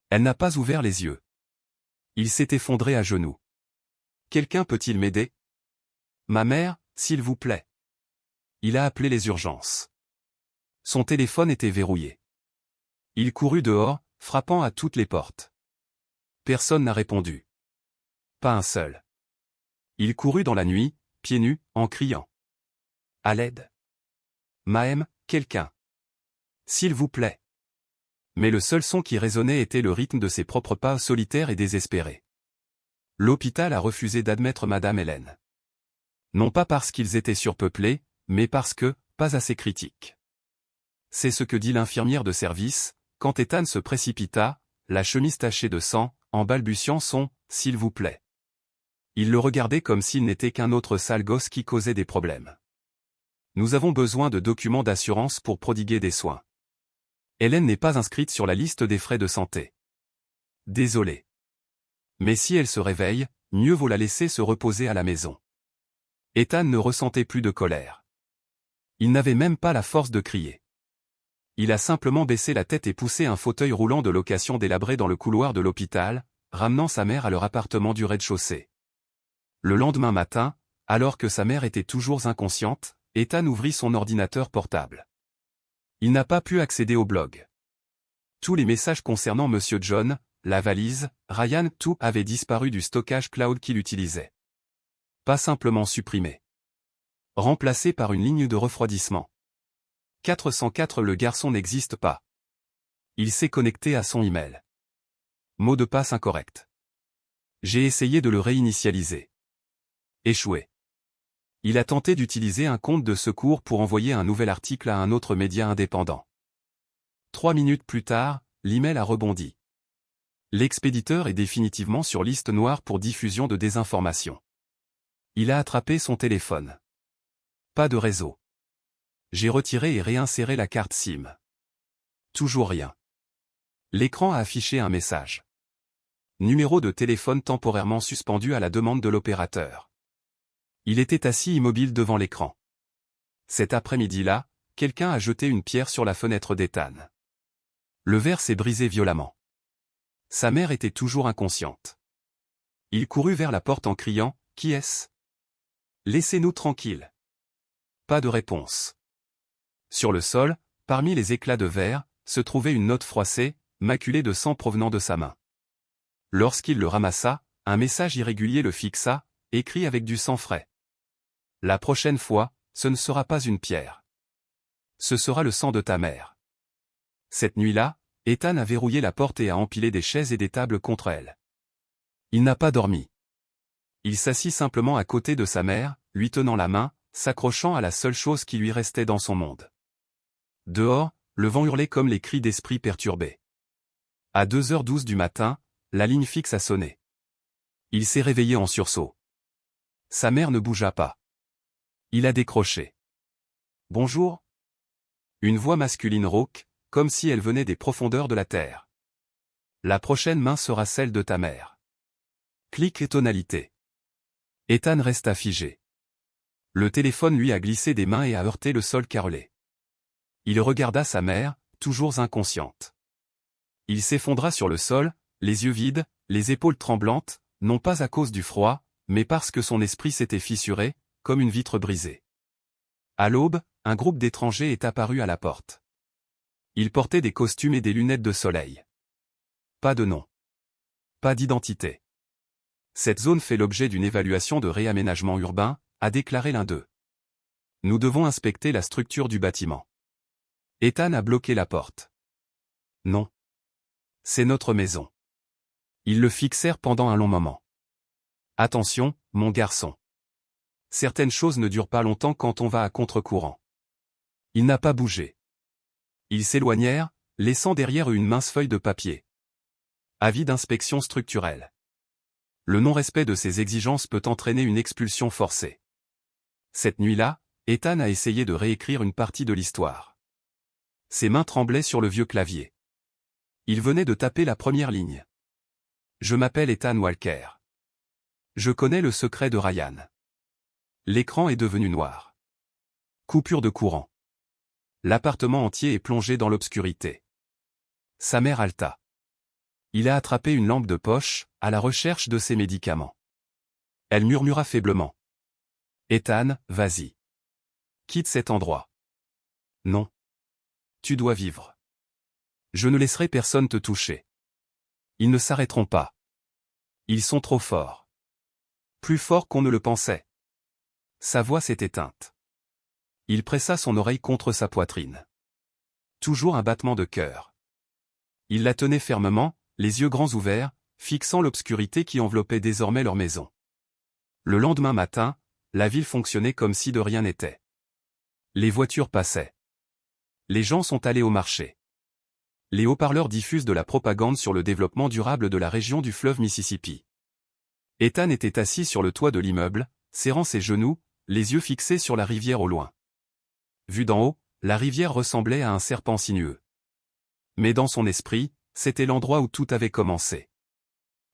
[SPEAKER 1] Elle n'a pas ouvert les yeux. Il s'est effondré à genoux. « Quelqu'un peut-il m'aider ? Ma mère, s'il vous plaît. » Il a appelé les urgences. Son téléphone était verrouillé. Il courut dehors, frappant à toutes les portes. Personne n'a répondu. Pas un seul. Il courut dans la nuit, pieds nus, en criant. À l'aide. Mahem, quelqu'un. S'il vous plaît. Mais le seul son qui résonnait était le rythme de ses propres pas solitaires et désespérés. L'hôpital a refusé d'admettre Madame Hélène. Non pas parce qu'ils étaient surpeuplés, mais parce que, pas assez critiques. C'est ce que dit l'infirmière de service, quand Ethan se précipita, la chemise tachée de sang, en balbutiant son « s'il vous plaît ». Il le regardait comme s'il n'était qu'un autre sale gosse qui causait des problèmes. Nous avons besoin de documents d'assurance pour prodiguer des soins. Hélène n'est pas inscrite sur la liste des frais de santé. Désolé. Mais si elle se réveille, mieux vaut la laisser se reposer à la maison. Ethan ne ressentait plus de colère. Il n'avait même pas la force de crier. Il a simplement baissé la tête et poussé un fauteuil roulant de location délabré dans le couloir de l'hôpital, ramenant sa mère à leur appartement du rez-de-chaussée. Le lendemain matin, alors que sa mère était toujours inconsciente, Ethan ouvrit son ordinateur portable. Il n'a pas pu accéder au blog. Tous les messages concernant Monsieur John, la valise, Ryan, tout avait disparu du stockage cloud qu'il utilisait. Pas simplement supprimé. Remplacé par une ligne de refroidissement. 404 Le garçon n'existe pas. Il s'est connecté à son email. Mot de passe incorrect. J'ai essayé de le réinitialiser. Échoué. Il a tenté d'utiliser un compte de secours pour envoyer un nouvel article à un autre média indépendant. 3 minutes plus tard, l'email a rebondi. L'expéditeur est définitivement sur liste noire pour diffusion de désinformation. Il a attrapé son téléphone. Pas de réseau. J'ai retiré et réinséré la carte SIM. Toujours rien. L'écran a affiché un message. Numéro de téléphone temporairement suspendu à la demande de l'opérateur. Il était assis immobile devant l'écran. Cet après-midi-là, quelqu'un a jeté une pierre sur la fenêtre d'Ethan. Le verre s'est brisé violemment. Sa mère était toujours inconsciente. Il courut vers la porte en criant « Qui est-ce ? Laissez-nous tranquilles !» Pas de réponse. Sur le sol, parmi les éclats de verre, se trouvait une note froissée, maculée de sang provenant de sa main. Lorsqu'il le ramassa, un message irrégulier le fixa, écrit avec du sang frais. La prochaine fois, ce ne sera pas une pierre. Ce sera le sang de ta mère. Cette nuit-là, Ethan a verrouillé la porte et a empilé des chaises et des tables contre elle. Il n'a pas dormi. Il s'assit simplement à côté de sa mère, lui tenant la main, s'accrochant à la seule chose qui lui restait dans son monde. Dehors, le vent hurlait comme les cris d'esprits perturbés. À 2h12 du matin, la ligne fixe a sonné. Il s'est réveillé en sursaut. Sa mère ne bougea pas. Il a décroché. « Bonjour ?» Une voix masculine rauque, comme si elle venait des profondeurs de la terre. « La prochaine main sera celle de ta mère. » Clic et tonalité. Ethan resta figé. Le téléphone lui a glissé des mains et a heurté le sol carrelé. Il regarda sa mère, toujours inconsciente. Il s'effondra sur le sol, les yeux vides, les épaules tremblantes, non pas à cause du froid, mais parce que son esprit s'était fissuré, comme une vitre brisée. À l'aube, un groupe d'étrangers est apparu à la porte. Ils portaient des costumes et des lunettes de soleil. Pas de nom. Pas d'identité. Cette zone fait l'objet d'une évaluation de réaménagement urbain, a déclaré l'un d'eux. Nous devons inspecter la structure du bâtiment. Ethan a bloqué la porte. Non. C'est notre maison. Ils le fixèrent pendant un long moment. Attention, mon garçon. Certaines choses ne durent pas longtemps quand on va à contre-courant. Il n'a pas bougé. Ils s'éloignèrent, laissant derrière eux une mince feuille de papier. Avis d'inspection structurelle. Le non-respect de ces exigences peut entraîner une expulsion forcée. Cette nuit-là, Ethan a essayé de réécrire une partie de l'histoire. Ses mains tremblaient sur le vieux clavier. Il venait de taper la première ligne. Je m'appelle Ethan Walker. Je connais le secret de Ryan. L'écran est devenu noir. Coupure de courant. L'appartement entier est plongé dans l'obscurité. Sa mère halta. Il a attrapé une lampe de poche, à la recherche de ses médicaments. Elle murmura faiblement. Ethan, vas-y. Quitte cet endroit. Non. Tu dois vivre. Je ne laisserai personne te toucher. Ils ne s'arrêteront pas. Ils sont trop forts. Plus forts qu'on ne le pensait. Sa voix s'est éteinte. Il pressa son oreille contre sa poitrine. Toujours un battement de cœur. Il la tenait fermement, les yeux grands ouverts, fixant l'obscurité qui enveloppait désormais leur maison. Le lendemain matin, la ville fonctionnait comme si de rien n'était. Les voitures passaient. Les gens sont allés au marché. Les haut-parleurs diffusent de la propagande sur le développement durable de la région du fleuve Mississippi. Ethan était assis sur le toit de l'immeuble, serrant ses genoux, les yeux fixés sur la rivière au loin. Vu d'en haut, la rivière ressemblait à un serpent sinueux. Mais dans son esprit, c'était l'endroit où tout avait commencé.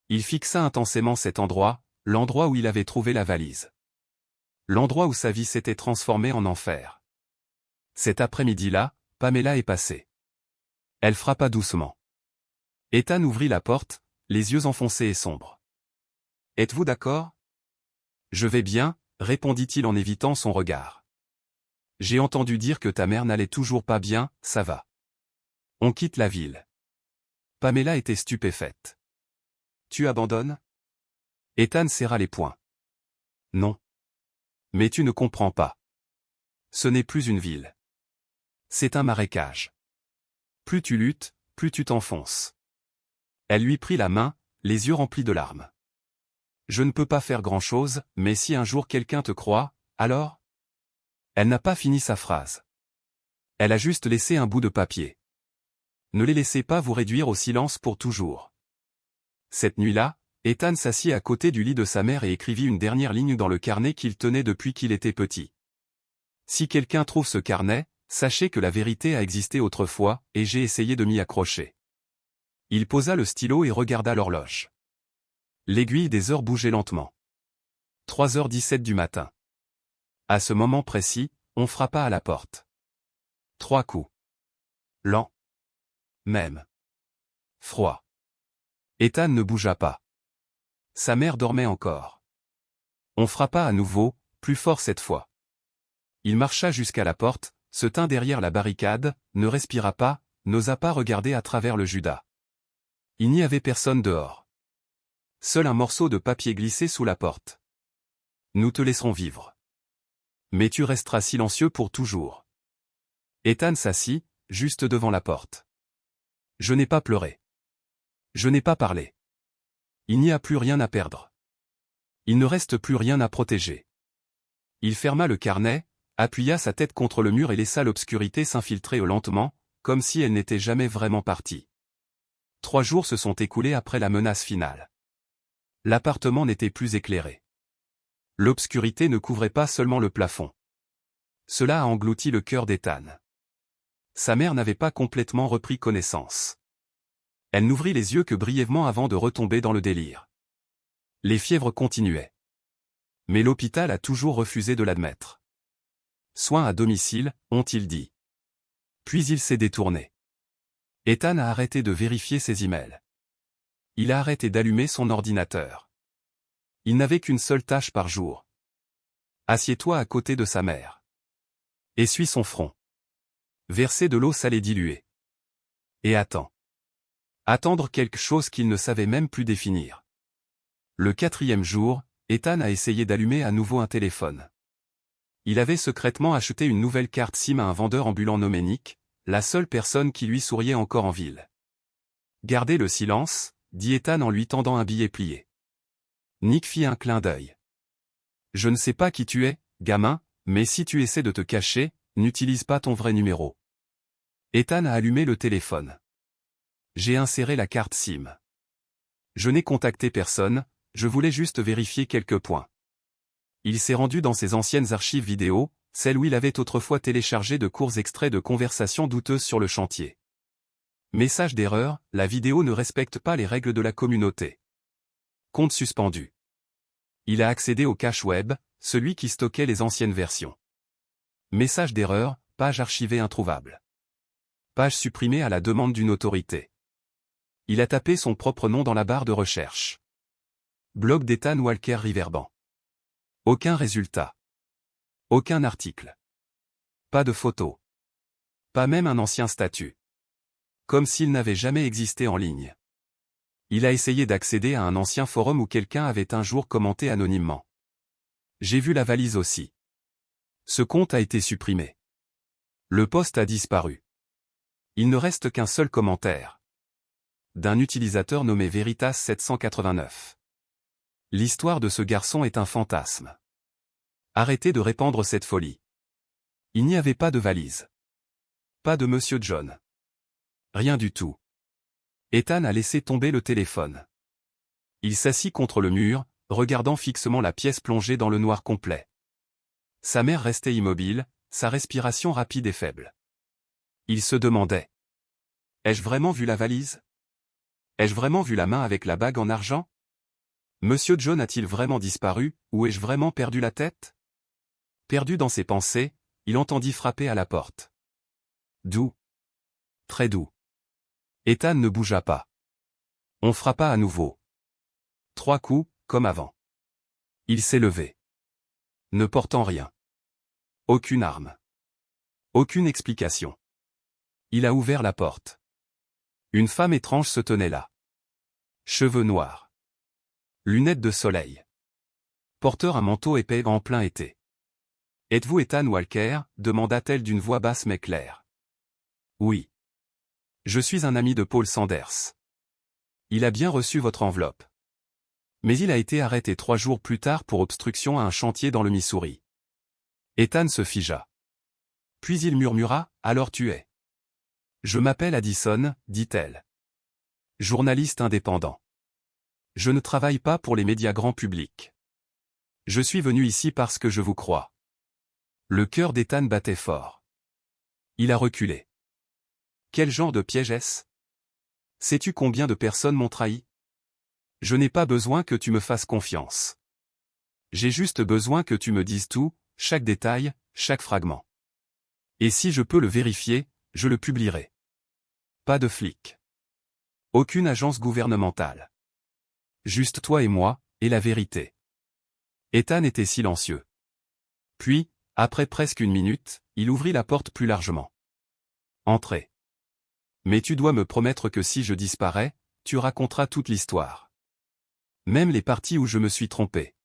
[SPEAKER 1] Il fixa intensément cet endroit, l'endroit où il avait trouvé la valise. L'endroit où sa vie s'était transformée en enfer. Cet après-midi-là, Pamela est passée. Elle frappa doucement. Ethan ouvrit la porte, les yeux enfoncés et sombres. « Êtes-vous d'accord ?» « Je vais bien, » répondit-il en évitant son regard. « J'ai entendu dire que ta mère n'allait toujours pas bien, ça va. On quitte la ville. » Pamela était stupéfaite. « Tu abandonnes ?» Ethan serra les poings. « Non. Mais tu ne comprends pas. Ce n'est plus une ville. C'est un marécage. Plus tu luttes, plus tu t'enfonces. » Elle lui prit la main, les yeux remplis de larmes. « Je ne peux pas faire grand-chose, mais si un jour quelqu'un te croit, alors ?» Elle n'a pas fini sa phrase. Elle a juste laissé un bout de papier. Ne les laissez pas vous réduire au silence pour toujours. Cette nuit-là, Ethan s'assit à côté du lit de sa mère et écrivit une dernière ligne dans le carnet qu'il tenait depuis qu'il était petit. Si quelqu'un trouve ce carnet, sachez que la vérité a existé autrefois, et j'ai essayé de m'y accrocher. Il posa le stylo et regarda l'horloge. L'aiguille des heures bougeait lentement. 3h17 du matin. À ce moment précis, on frappa à la porte. 3 coups. Lent. Même. Froid. Ethan ne bougea pas. Sa mère dormait encore. On frappa à nouveau, plus fort cette fois. Il marcha jusqu'à la porte, se tint derrière la barricade, ne respira pas, n'osa pas regarder à travers le judas. Il n'y avait personne dehors. Seul un morceau de papier glissait sous la porte. Nous te laisserons vivre. Mais tu resteras silencieux pour toujours. Ethan s'assit, juste devant la porte. Je n'ai pas pleuré. Je n'ai pas parlé. Il n'y a plus rien à perdre. Il ne reste plus rien à protéger. Il ferma le carnet, appuya sa tête contre le mur et laissa l'obscurité s'infiltrer lentement, comme si elle n'était jamais vraiment partie. 3 jours se sont écoulés après la menace finale. L'appartement n'était plus éclairé. L'obscurité ne couvrait pas seulement le plafond. Cela a englouti le cœur d'Ethan. Sa mère n'avait pas complètement repris connaissance. Elle n'ouvrit les yeux que brièvement avant de retomber dans le délire. Les fièvres continuaient. Mais l'hôpital a toujours refusé de l'admettre. Soins à domicile, ont-ils dit. Puis il s'est détourné. Ethan a arrêté de vérifier ses emails. Il a arrêté d'allumer son ordinateur. Il n'avait qu'une seule tâche par jour. Assieds-toi à côté de sa mère. Essuie son front. Verser de l'eau salée diluée. Et attends. Attendre quelque chose qu'il ne savait même plus définir. Le 4e jour, Ethan a essayé d'allumer à nouveau un téléphone. Il avait secrètement acheté une nouvelle carte SIM à un vendeur ambulant nommé Nick, la seule personne qui lui souriait encore en ville. Gardez le silence, dit Ethan en lui tendant un billet plié. Nick fit un clin d'œil. Je ne sais pas qui tu es, gamin, mais si tu essaies de te cacher, n'utilise pas ton vrai numéro. Ethan a allumé le téléphone. J'ai inséré la carte SIM. Je n'ai contacté personne, je voulais juste vérifier quelques points. Il s'est rendu dans ses anciennes archives vidéo, celles où il avait autrefois téléchargé de courts extraits de conversations douteuses sur le chantier. Message d'erreur, la vidéo ne respecte pas les règles de la communauté. Compte suspendu. Il a accédé au cache web, celui qui stockait les anciennes versions. Message d'erreur, page archivée introuvable. Page supprimée à la demande d'une autorité. Il a tapé son propre nom dans la barre de recherche. Blog d'Ethan Walker Riverban. Aucun résultat. Aucun article. Pas de photo. Pas même un ancien statut. Comme s'il n'avait jamais existé en ligne. Il a essayé d'accéder à un ancien forum où quelqu'un avait un jour commenté anonymement. J'ai vu la valise aussi. Ce compte a été supprimé. Le post a disparu. Il ne reste qu'un seul commentaire. D'un utilisateur nommé Veritas789. L'histoire de ce garçon est un fantasme. Arrêtez de répandre cette folie. Il n'y avait pas de valise. Pas de Monsieur John. Rien du tout. Ethan a laissé tomber le téléphone. Il s'assit contre le mur, regardant fixement la pièce plongée dans le noir complet. Sa mère restait immobile, sa respiration rapide et faible. Il se demandait. Ai-je vraiment vu la valise? Ai-je vraiment vu la main avec la bague en argent? Monsieur John a-t-il vraiment disparu, ou ai-je vraiment perdu la tête? Perdu dans ses pensées, il entendit frapper à la porte. Doux. Très doux. Ethan ne bougea pas. On frappa à nouveau. 3 coups, comme avant. Il s'est levé. Ne portant rien. Aucune arme. Aucune explication. Il a ouvert la porte. Une femme étrange se tenait là. Cheveux noirs. Lunettes de soleil. Porteur un manteau épais en plein été. Êtes-vous Ethan Walker? Demanda-t-elle d'une voix basse mais claire. Oui. Je suis un ami de Paul Sanders. Il a bien reçu votre enveloppe. Mais il a été arrêté 3 jours plus tard pour obstruction à un chantier dans le Missouri. Ethan se figea. Puis il murmura, alors tu es. Je m'appelle Addison, dit-elle. Journaliste indépendant. Je ne travaille pas pour les médias grand public. Je suis venu ici parce que je vous crois. Le cœur d'Ethan battait fort. Il a reculé. Quel genre de piège est-ce? Sais-tu combien de personnes m'ont trahi? Je n'ai pas besoin que tu me fasses confiance. J'ai juste besoin que tu me dises tout, chaque détail, chaque fragment. Et si je peux le vérifier, je le publierai. Pas de flic. Aucune agence gouvernementale. Juste toi et moi, et la vérité. Ethan était silencieux. Puis, après presque 1 minute, il ouvrit la porte plus largement. Entrez. Mais tu dois me promettre que si je disparais, tu raconteras toute l'histoire. Même les parties où je me suis trompé.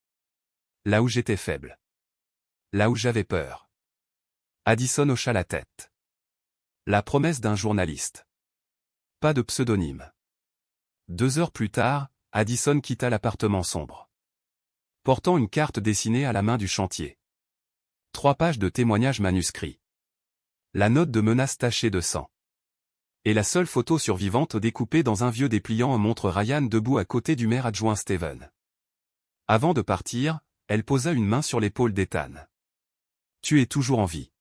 [SPEAKER 1] Là où j'étais faible. Là où j'avais peur. Addison hocha la tête. La promesse d'un journaliste. Pas de pseudonyme. 2 heures plus tard, Addison quitta l'appartement sombre. Portant une carte dessinée à la main du chantier. 3 pages de témoignages manuscrits. La note de menace tachée de sang. Et la seule photo survivante découpée dans un vieux dépliant montre Ryan debout à côté du maire adjoint Steven. Avant de partir, elle posa une main sur l'épaule d'Ethan. « Tu es toujours en vie.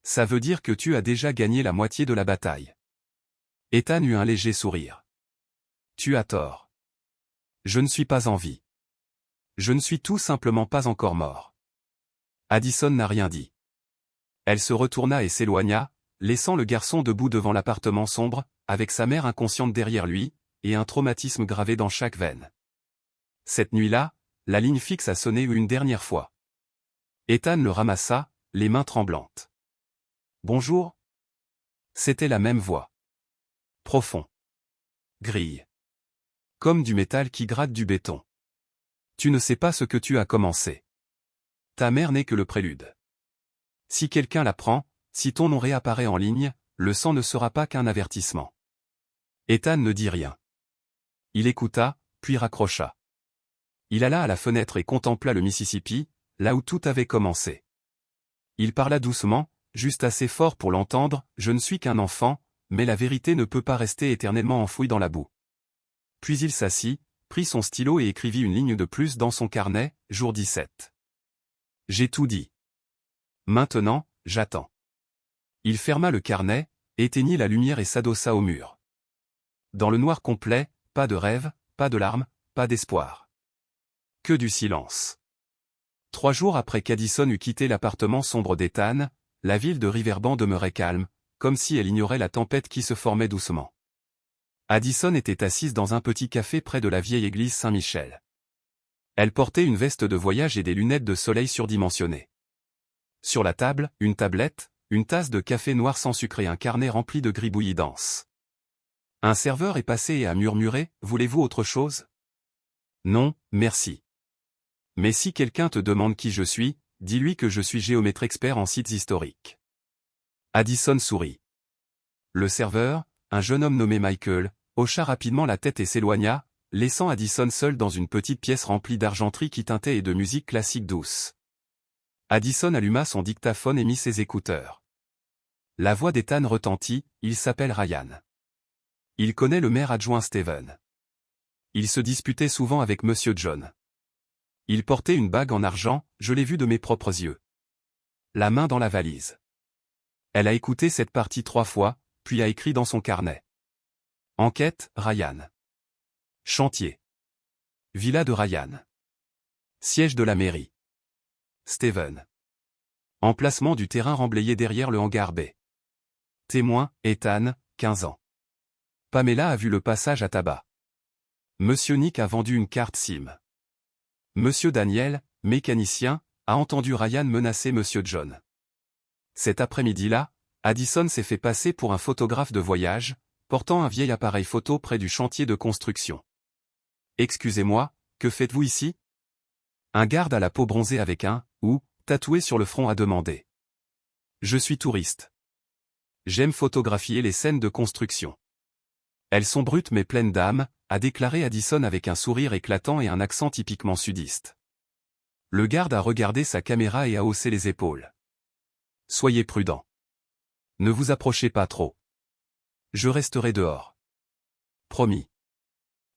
[SPEAKER 1] Ça veut dire que tu as déjà gagné la moitié de la bataille. » Ethan eut un léger sourire. « Tu as tort. Je ne suis pas en vie. Je ne suis tout simplement pas encore mort. » Addison n'a rien dit. Elle se retourna et s'éloigna, laissant le garçon debout devant l'appartement sombre, avec sa mère inconsciente derrière lui, et un traumatisme gravé dans chaque veine. Cette nuit-là, la ligne fixe a sonné une dernière fois. Ethan le ramassa, les mains tremblantes. « Bonjour ?» C'était la même voix. Profond. Grille. Comme du métal qui gratte du béton. « Tu ne sais pas ce que tu as commencé. Ta mère n'est que le prélude. Si quelqu'un la prend, si ton nom réapparaît en ligne, le sang ne sera pas qu'un avertissement. » Ethan ne dit rien. Il écouta, puis raccrocha. Il alla à la fenêtre et contempla le Mississippi, là où tout avait commencé. Il parla doucement, juste assez fort pour l'entendre, « Je ne suis qu'un enfant, mais la vérité ne peut pas rester éternellement enfouie dans la boue. » Puis il s'assit, prit son stylo et écrivit une ligne de plus dans son carnet, jour 17. « J'ai tout dit. Maintenant, j'attends. » Il ferma le carnet, éteignit la lumière et s'adossa au mur. Dans le noir complet, pas de rêve, pas de larmes, pas d'espoir. Que du silence. 3 jours après qu'Addison eut quitté l'appartement sombre d'Ethan, la ville de Riverbend demeurait calme, comme si elle ignorait la tempête qui se formait doucement. Addison était assise dans un petit café près de la vieille église Saint-Michel. Elle portait une veste de voyage et des lunettes de soleil surdimensionnées. Sur la table, une tablette, une tasse de café noir sans sucre et un carnet rempli de gribouillis denses. Un serveur est passé et a murmuré, « Voulez-vous autre chose ?»« Non, merci. » « Mais si quelqu'un te demande qui je suis, dis-lui que je suis géomètre expert en sites historiques. » Addison sourit. Le serveur, un jeune homme nommé Michael, hocha rapidement la tête et s'éloigna, laissant Addison seule dans une petite pièce remplie d'argenterie qui teintait et de musique classique douce. Addison alluma son dictaphone et mit ses écouteurs. La voix d'Ethan retentit, « Il s'appelle Ryan. Il connaît le maire adjoint Steven. Il se disputait souvent avec Monsieur John. Il portait une bague en argent, je l'ai vu de mes propres yeux. » La main dans la valise. Elle a écouté cette partie 3 fois, puis a écrit dans son carnet. Enquête, Ryan. Chantier. Villa de Ryan. Siège de la mairie. Steven. Emplacement du terrain remblayé derrière le hangar B. Témoin, Ethan, 15 ans. Pamela a vu le passage à tabac. Monsieur Nick a vendu une carte SIM. Monsieur Daniel, mécanicien, a entendu Ryan menacer Monsieur John. Cet après-midi-là, Addison s'est fait passer pour un photographe de voyage, portant un vieil appareil photo près du chantier de construction. « Excusez-moi, que faites-vous ici ?» Un garde à la peau bronzée avec un « ou » tatoué sur le front a demandé. « Je suis touriste. J'aime photographier les scènes de construction. Elles sont brutes mais pleines d'âme, » a déclaré Addison avec un sourire éclatant et un accent typiquement sudiste. Le garde a regardé sa caméra et a haussé les épaules. « Soyez prudent. Ne vous approchez pas trop. Je resterai dehors. Promis. »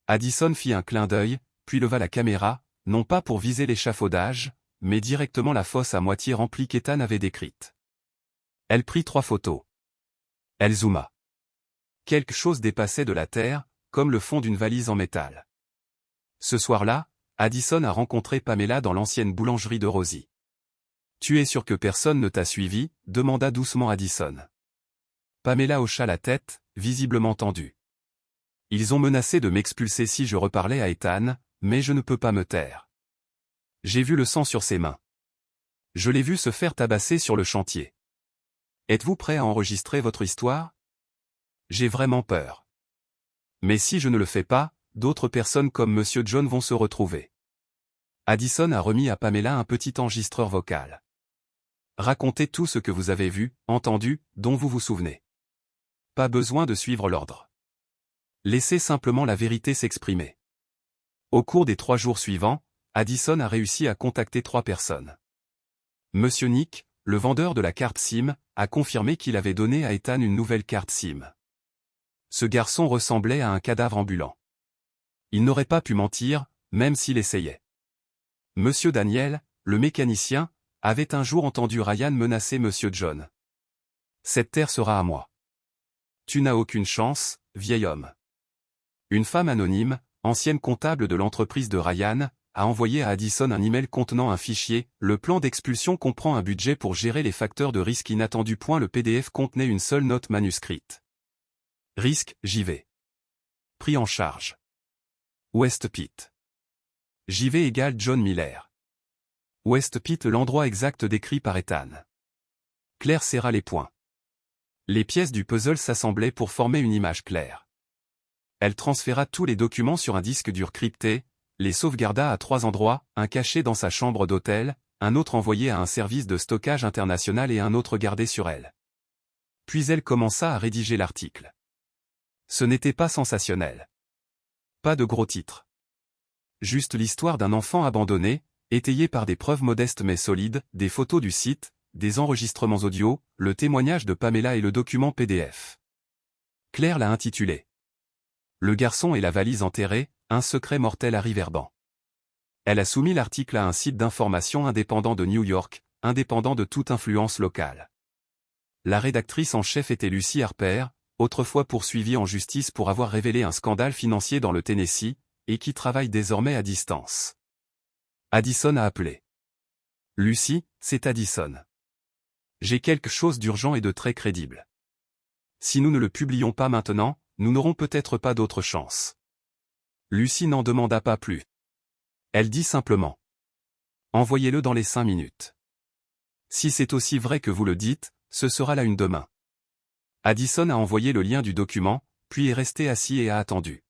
[SPEAKER 1] Addison fit un clin d'œil, puis leva la caméra, non pas pour viser l'échafaudage, mais directement la fosse à moitié remplie qu'Ethan avait décrite. Elle prit 3 photos. Elle zooma. Quelque chose dépassait de la terre, comme le fond d'une valise en métal. Ce soir-là, Addison a rencontré Pamela dans l'ancienne boulangerie de Rosie. « Tu es sûr que personne ne t'a suivi ?» demanda doucement Addison. Pamela hocha la tête, visiblement tendue. « Ils ont menacé de m'expulser si je reparlais à Ethan, mais je ne peux pas me taire. J'ai vu le sang sur ses mains. Je l'ai vu se faire tabasser sur le chantier. Êtes-vous prêt à enregistrer votre histoire? J'ai vraiment peur. Mais si je ne le fais pas, d'autres personnes comme Monsieur John vont se retrouver. » Addison a remis à Pamela un petit enregistreur vocal. « Racontez tout ce que vous avez vu, entendu, dont vous vous souvenez. Pas besoin de suivre l'ordre. Laissez simplement la vérité s'exprimer. » Au cours des 3 jours suivants, Addison a réussi à contacter 3 personnes. Monsieur Nick, le vendeur de la carte SIM, a confirmé qu'il avait donné à Ethan une nouvelle carte SIM. Ce garçon ressemblait à un cadavre ambulant. Il n'aurait pas pu mentir, même s'il essayait. Monsieur Daniel, le mécanicien, avait un jour entendu Ryan menacer Monsieur John. Cette terre sera à moi. Tu n'as aucune chance, vieil homme. Une femme anonyme, ancienne comptable de l'entreprise de Ryan, a envoyé à Addison un email contenant un fichier. Le plan d'expulsion comprend un budget pour gérer les facteurs de risque inattendus. Le PDF contenait une seule note manuscrite. Risque, JV. Pris en charge. West Pitt. JV égale John Miller. West Pitt, l'endroit exact décrit par Ethan. Claire serra les poings. Les pièces du puzzle s'assemblaient pour former une image claire. Elle transféra tous les documents sur un disque dur crypté, les sauvegarda à 3 endroits, un caché dans sa chambre d'hôtel, un autre envoyé à un service de stockage international et un autre gardé sur elle. Puis elle commença à rédiger l'article. Ce n'était pas sensationnel. Pas de gros titres. Juste l'histoire d'un enfant abandonné, étayé par des preuves modestes mais solides, des photos du site, des enregistrements audio, le témoignage de Pamela et le document PDF. Claire l'a intitulé « Le garçon et la valise enterrée, un secret mortel à Riverbank ». Elle a soumis l'article à un site d'information indépendant de New York, indépendant de toute influence locale. La rédactrice en chef était Lucy Harper, autrefois poursuivie en justice pour avoir révélé un scandale financier dans le Tennessee, et qui travaille désormais à distance. Addison a appelé. « Lucy, c'est Addison. J'ai quelque chose d'urgent et de très crédible. Si nous ne le publions pas maintenant, nous n'aurons peut-être pas d'autre chance. » Lucy n'en demanda pas plus. Elle dit simplement. « Envoyez-le dans les 5 minutes. Si c'est aussi vrai que vous le dites, ce sera la une demain. » Addison a envoyé le lien du document, puis est resté assis et a attendu.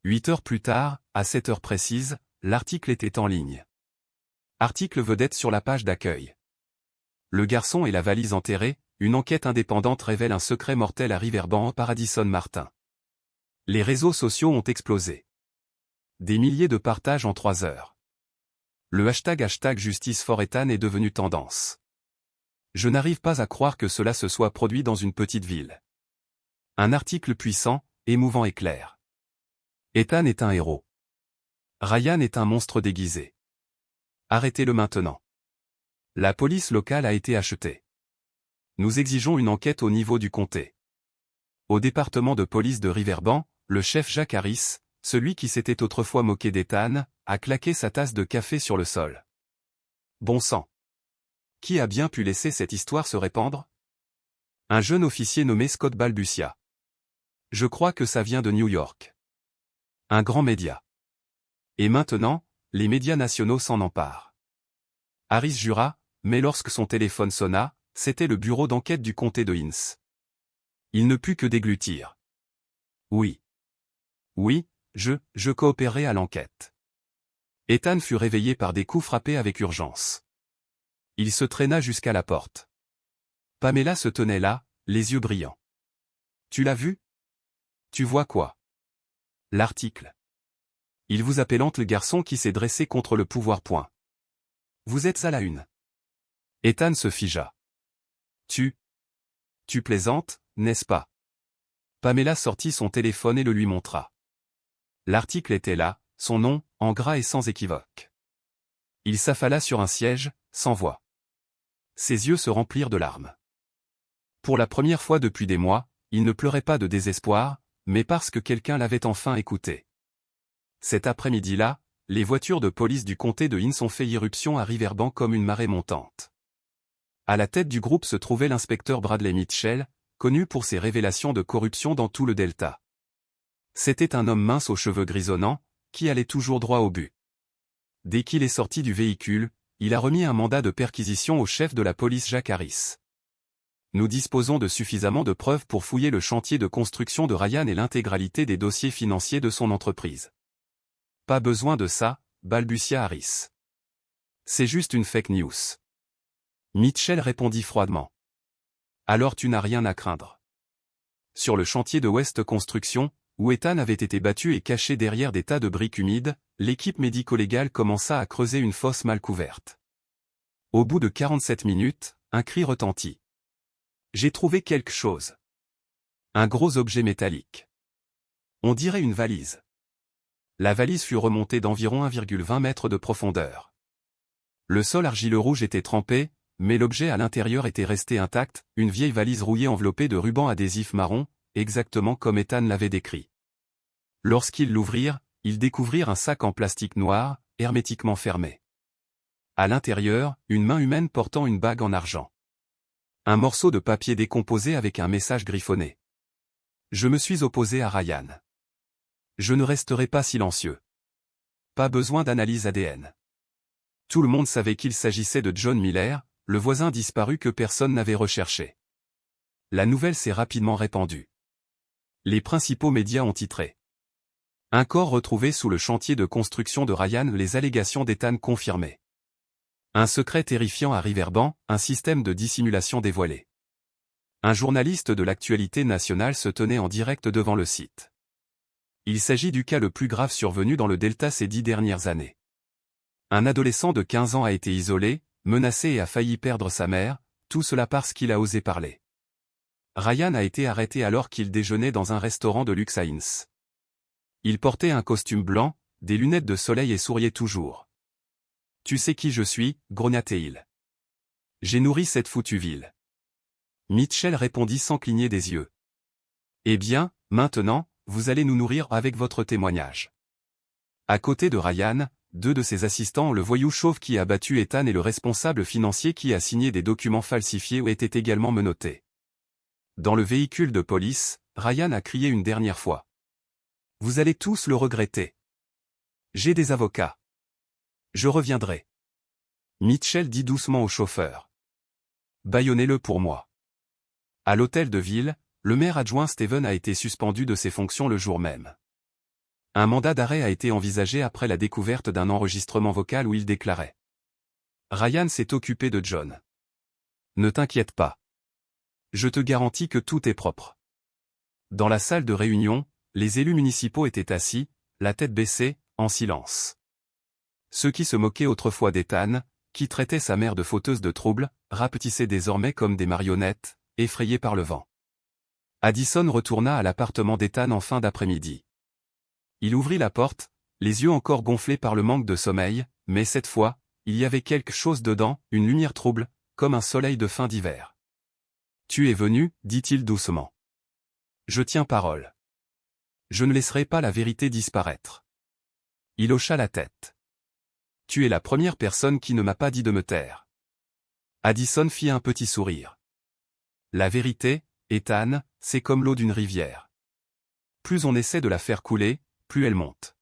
[SPEAKER 1] 8 heures plus tard, à 7 heures précises, l'article était en ligne. Article vedette sur la page d'accueil. Le garçon et la valise enterrée, une enquête indépendante révèle un secret mortel à Riverbank par Addison Martin. Les réseaux sociaux ont explosé. Des milliers de partages en 3 heures. Le hashtag Justice for Ethan est devenu tendance. Je n'arrive pas à croire que cela se soit produit dans une petite ville. Un article puissant, émouvant et clair. Ethan est un héros. Ryan est un monstre déguisé. Arrêtez-le maintenant. La police locale a été achetée. Nous exigeons une enquête au niveau du comté. Au département de police de Riverbank, le chef Jack Harris, celui qui s'était autrefois moqué d'Ethan, a claqué sa tasse de café sur le sol. Bon sang. Qui a bien pu laisser cette histoire se répandre? Un jeune officier nommé Scott balbutia. Je crois que ça vient de New York. Un grand média. Et maintenant, les médias nationaux s'en emparent. Harris jura, mais lorsque son téléphone sonna, c'était le bureau d'enquête du comté de Hinds. Il ne put que déglutir. Oui. Oui, je coopérerai à l'enquête. Ethan fut réveillé par des coups frappés avec urgence. Il se traîna jusqu'à la porte. Pamela se tenait là, les yeux brillants. Tu l'as vu? Tu vois quoi? L'article. Il vous appellante le garçon qui s'est dressé contre le pouvoir. Vous êtes à la une. Ethan se figea. Tu plaisantes, n'est-ce pas? Pamela sortit son téléphone et le lui montra. L'article était là, son nom, en gras et sans équivoque. Il s'affala sur un siège, sans voix. Ses yeux se remplirent de larmes. Pour la première fois depuis des mois, il ne pleurait pas de désespoir, mais parce que quelqu'un l'avait enfin écouté. Cet après-midi-là, les voitures de police du comté de Hinds ont fait irruption à Riverbank comme une marée montante. À la tête du groupe se trouvait l'inspecteur Bradley Mitchell, connu pour ses révélations de corruption dans tout le Delta. C'était un homme mince aux cheveux grisonnants, qui allait toujours droit au but. Dès qu'il est sorti du véhicule, il a remis un mandat de perquisition au chef de la police Jack Harris. Nous disposons de suffisamment de preuves pour fouiller le chantier de construction de Ryan et l'intégralité des dossiers financiers de son entreprise. Pas besoin de ça, balbutia Harris. C'est juste une fake news. Mitchell répondit froidement. Alors tu n'as rien à craindre. Sur le chantier de West Construction, où Ethan avait été battu et caché derrière des tas de briques humides, l'équipe médico-légale commença à creuser une fosse mal couverte. Au bout de 47 minutes, un cri retentit. J'ai trouvé quelque chose. Un gros objet métallique. On dirait une valise. La valise fut remontée d'environ 1,20 mètres de profondeur. Le sol argileux rouge était trempé, mais l'objet à l'intérieur était resté intact, une vieille valise rouillée enveloppée de rubans adhésifs marron, exactement comme Ethan l'avait décrit. Lorsqu'ils l'ouvrirent, ils découvrirent un sac en plastique noir, hermétiquement fermé. À l'intérieur, une main humaine portant une bague en argent. Un morceau de papier décomposé avec un message griffonné. Je me suis opposé à Ryan. Je ne resterai pas silencieux. Pas besoin d'analyse ADN. Tout le monde savait qu'il s'agissait de John Miller, le voisin disparu que personne n'avait recherché. La nouvelle s'est rapidement répandue. Les principaux médias ont titré. Un corps retrouvé sous le chantier de construction de Ryan, les allégations d'Ethan confirmées. Un secret terrifiant à Riverbank, un système de dissimulation dévoilé. Un journaliste de l'actualité nationale se tenait en direct devant le site. Il s'agit du cas le plus grave survenu dans le Delta ces 10 dernières années. Un adolescent de 15 ans a été isolé, menacé et a failli perdre sa mère, tout cela parce qu'il a osé parler. Ryan a été arrêté alors qu'il déjeunait dans un restaurant de luxe à Inns. Il portait un costume blanc, des lunettes de soleil et souriait toujours. « Tu sais qui je suis » grogna-t-il. « J'ai nourri cette foutue ville. » Mitchell répondit sans cligner des yeux. « Eh bien, maintenant, vous allez nous nourrir avec votre témoignage. » À côté de Ryan, 2 de ses assistants, le voyou chauve qui a battu Ethan et le responsable financier qui a signé des documents falsifiés étaient également menottés. Dans le véhicule de police, Ryan a crié une dernière fois. « Vous allez tous le regretter. J'ai des avocats. Je reviendrai. » Mitchell dit doucement au chauffeur. « Bâillonnez-le pour moi. » À l'hôtel de ville, le maire adjoint Steven a été suspendu de ses fonctions le jour même. Un mandat d'arrêt a été envisagé après la découverte d'un enregistrement vocal où il déclarait « Ryan s'est occupé de John. Ne t'inquiète pas. Je te garantis que tout est propre. » Dans la salle de réunion, les élus municipaux étaient assis, la tête baissée, en silence. Ceux qui se moquaient autrefois d'Ethan, qui traitaient sa mère de fauteuse de troubles, rapetissaient désormais comme des marionnettes, effrayés par le vent. Addison retourna à l'appartement d'Ethan en fin d'après-midi. Il ouvrit la porte, les yeux encore gonflés par le manque de sommeil, mais cette fois, il y avait quelque chose dedans, une lumière trouble, comme un soleil de fin d'hiver. « Tu es venu, dit-il doucement. Je tiens parole. Je ne laisserai pas la vérité disparaître. » Il hocha la tête. « Tu es la première personne qui ne m'a pas dit de me taire. » Addison fit un petit sourire. « La vérité, Ethan, c'est comme l'eau d'une rivière. Plus on essaie de la faire couler, plus elle monte. »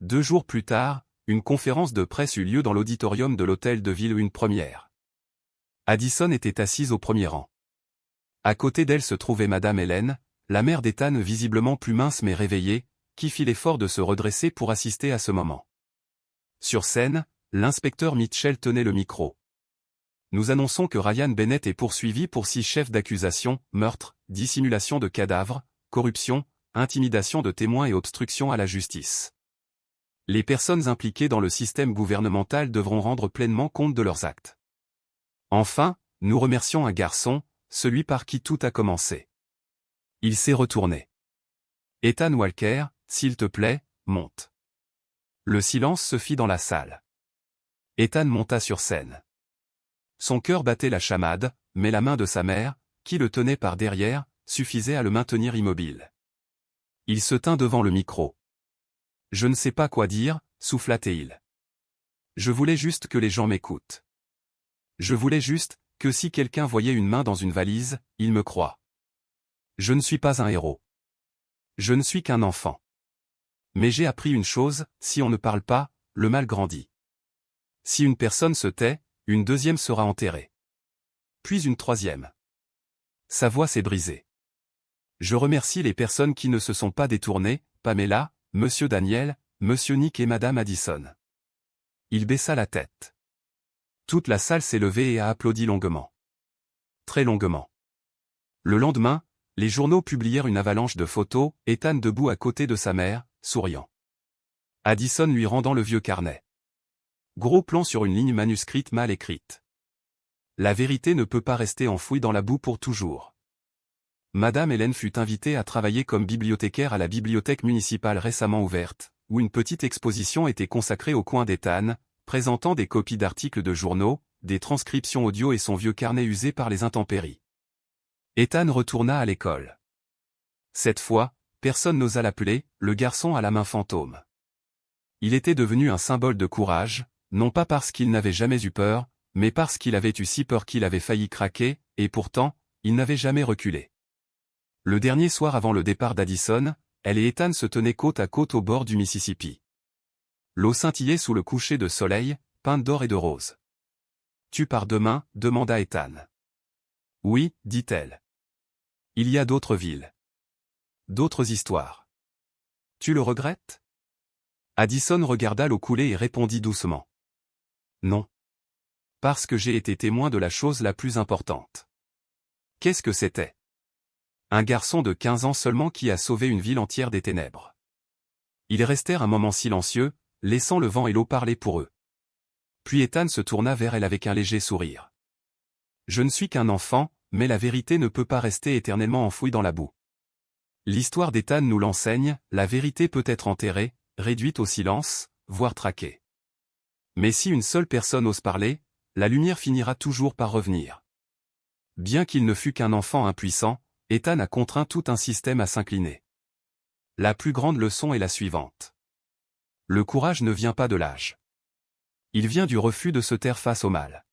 [SPEAKER 1] 2 jours plus tard, une conférence de presse eut lieu dans l'auditorium de l'hôtel de ville, une première. Addison était assise au premier rang. À côté d'elle se trouvait Madame Hélène, la mère d'Ethan visiblement plus mince mais réveillée, qui fit l'effort de se redresser pour assister à ce moment. Sur scène, l'inspecteur Mitchell tenait le micro. « Nous annonçons que Ryan Bennett est poursuivi pour 6 chefs d'accusation, meurtre, dissimulation de cadavres, corruption, intimidation de témoins et obstruction à la justice. Les personnes impliquées dans le système gouvernemental devront rendre pleinement compte de leurs actes. Enfin, nous remercions un garçon, celui par qui tout a commencé. » Il s'est retourné. « Ethan Walker, s'il te plaît, monte. » Le silence se fit dans la salle. Ethan monta sur scène. Son cœur battait la chamade, mais la main de sa mère, qui le tenait par derrière, suffisait à le maintenir immobile. Il se tint devant le micro. « Je ne sais pas quoi dire, » souffla-t-il. « Je voulais juste que les gens m'écoutent. Je voulais juste que si quelqu'un voyait une main dans une valise, il me croit. Je ne suis pas un héros. Je ne suis qu'un enfant. Mais j'ai appris une chose, si on ne parle pas, le mal grandit. Si une personne se tait, une deuxième sera enterrée. Puis une troisième. » Sa voix s'est brisée. « Je remercie les personnes qui ne se sont pas détournées, Pamela, Monsieur Daniel, Monsieur Nick et Madame Addison. » Il baissa la tête. Toute la salle s'est levée et a applaudi longuement. Très longuement. Le lendemain, les journaux publièrent une avalanche de photos, Ethan debout à côté de sa mère, souriant. Addison lui rendant le vieux carnet. Gros plan sur une ligne manuscrite mal écrite. « La vérité ne peut pas rester enfouie dans la boue pour toujours. Madame Hélène fut invitée à travailler comme bibliothécaire à la bibliothèque municipale récemment ouverte, où une petite exposition était consacrée au coin d'Ethan, présentant des copies d'articles de journaux, des transcriptions audio et son vieux carnet usé par les intempéries. Ethan retourna à l'école. Cette fois, personne n'osa l'appeler « le garçon à la main fantôme ». Il était devenu un symbole de courage, non pas parce qu'il n'avait jamais eu peur, mais parce qu'il avait eu si peur qu'il avait failli craquer, et pourtant, il n'avait jamais reculé. Le dernier soir avant le départ d'Addison, elle et Ethan se tenaient côte à côte au bord du Mississippi. L'eau scintillait sous le coucher de soleil, peinte d'or et de rose. « Tu pars demain ?» demanda Ethan. « Oui, dit-elle. Il y a d'autres villes. D'autres histoires. Tu le regrettes ?» Addison regarda l'eau couler et répondit doucement. « Non. Parce que j'ai été témoin de la chose la plus importante. » Qu'est-ce que c'était? Un garçon de 15 ans seulement qui a sauvé une ville entière des ténèbres. Ils restèrent un moment silencieux, laissant le vent et l'eau parler pour eux. Puis Ethan se tourna vers elle avec un léger sourire. « Je ne suis qu'un enfant, mais la vérité ne peut pas rester éternellement enfouie dans la boue. L'histoire d'Ethan nous l'enseigne, la vérité peut être enterrée, réduite au silence, voire traquée. Mais si une seule personne ose parler, la lumière finira toujours par revenir. » Bien qu'il ne fût qu'un enfant impuissant, Ethan a contraint tout un système à s'incliner. La plus grande leçon est la suivante. Le courage ne vient pas de l'âge. Il vient du refus de se taire face au mal.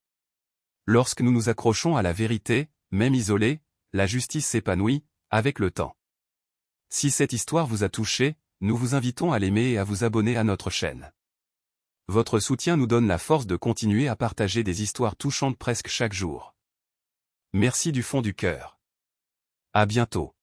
[SPEAKER 1] Lorsque nous nous accrochons à la vérité, même isolée, la justice s'épanouit, avec le temps. Si cette histoire vous a touché, nous vous invitons à l'aimer et à vous abonner à notre chaîne. Votre soutien nous donne la force de continuer à partager des histoires touchantes presque chaque jour. Merci du fond du cœur. À bientôt.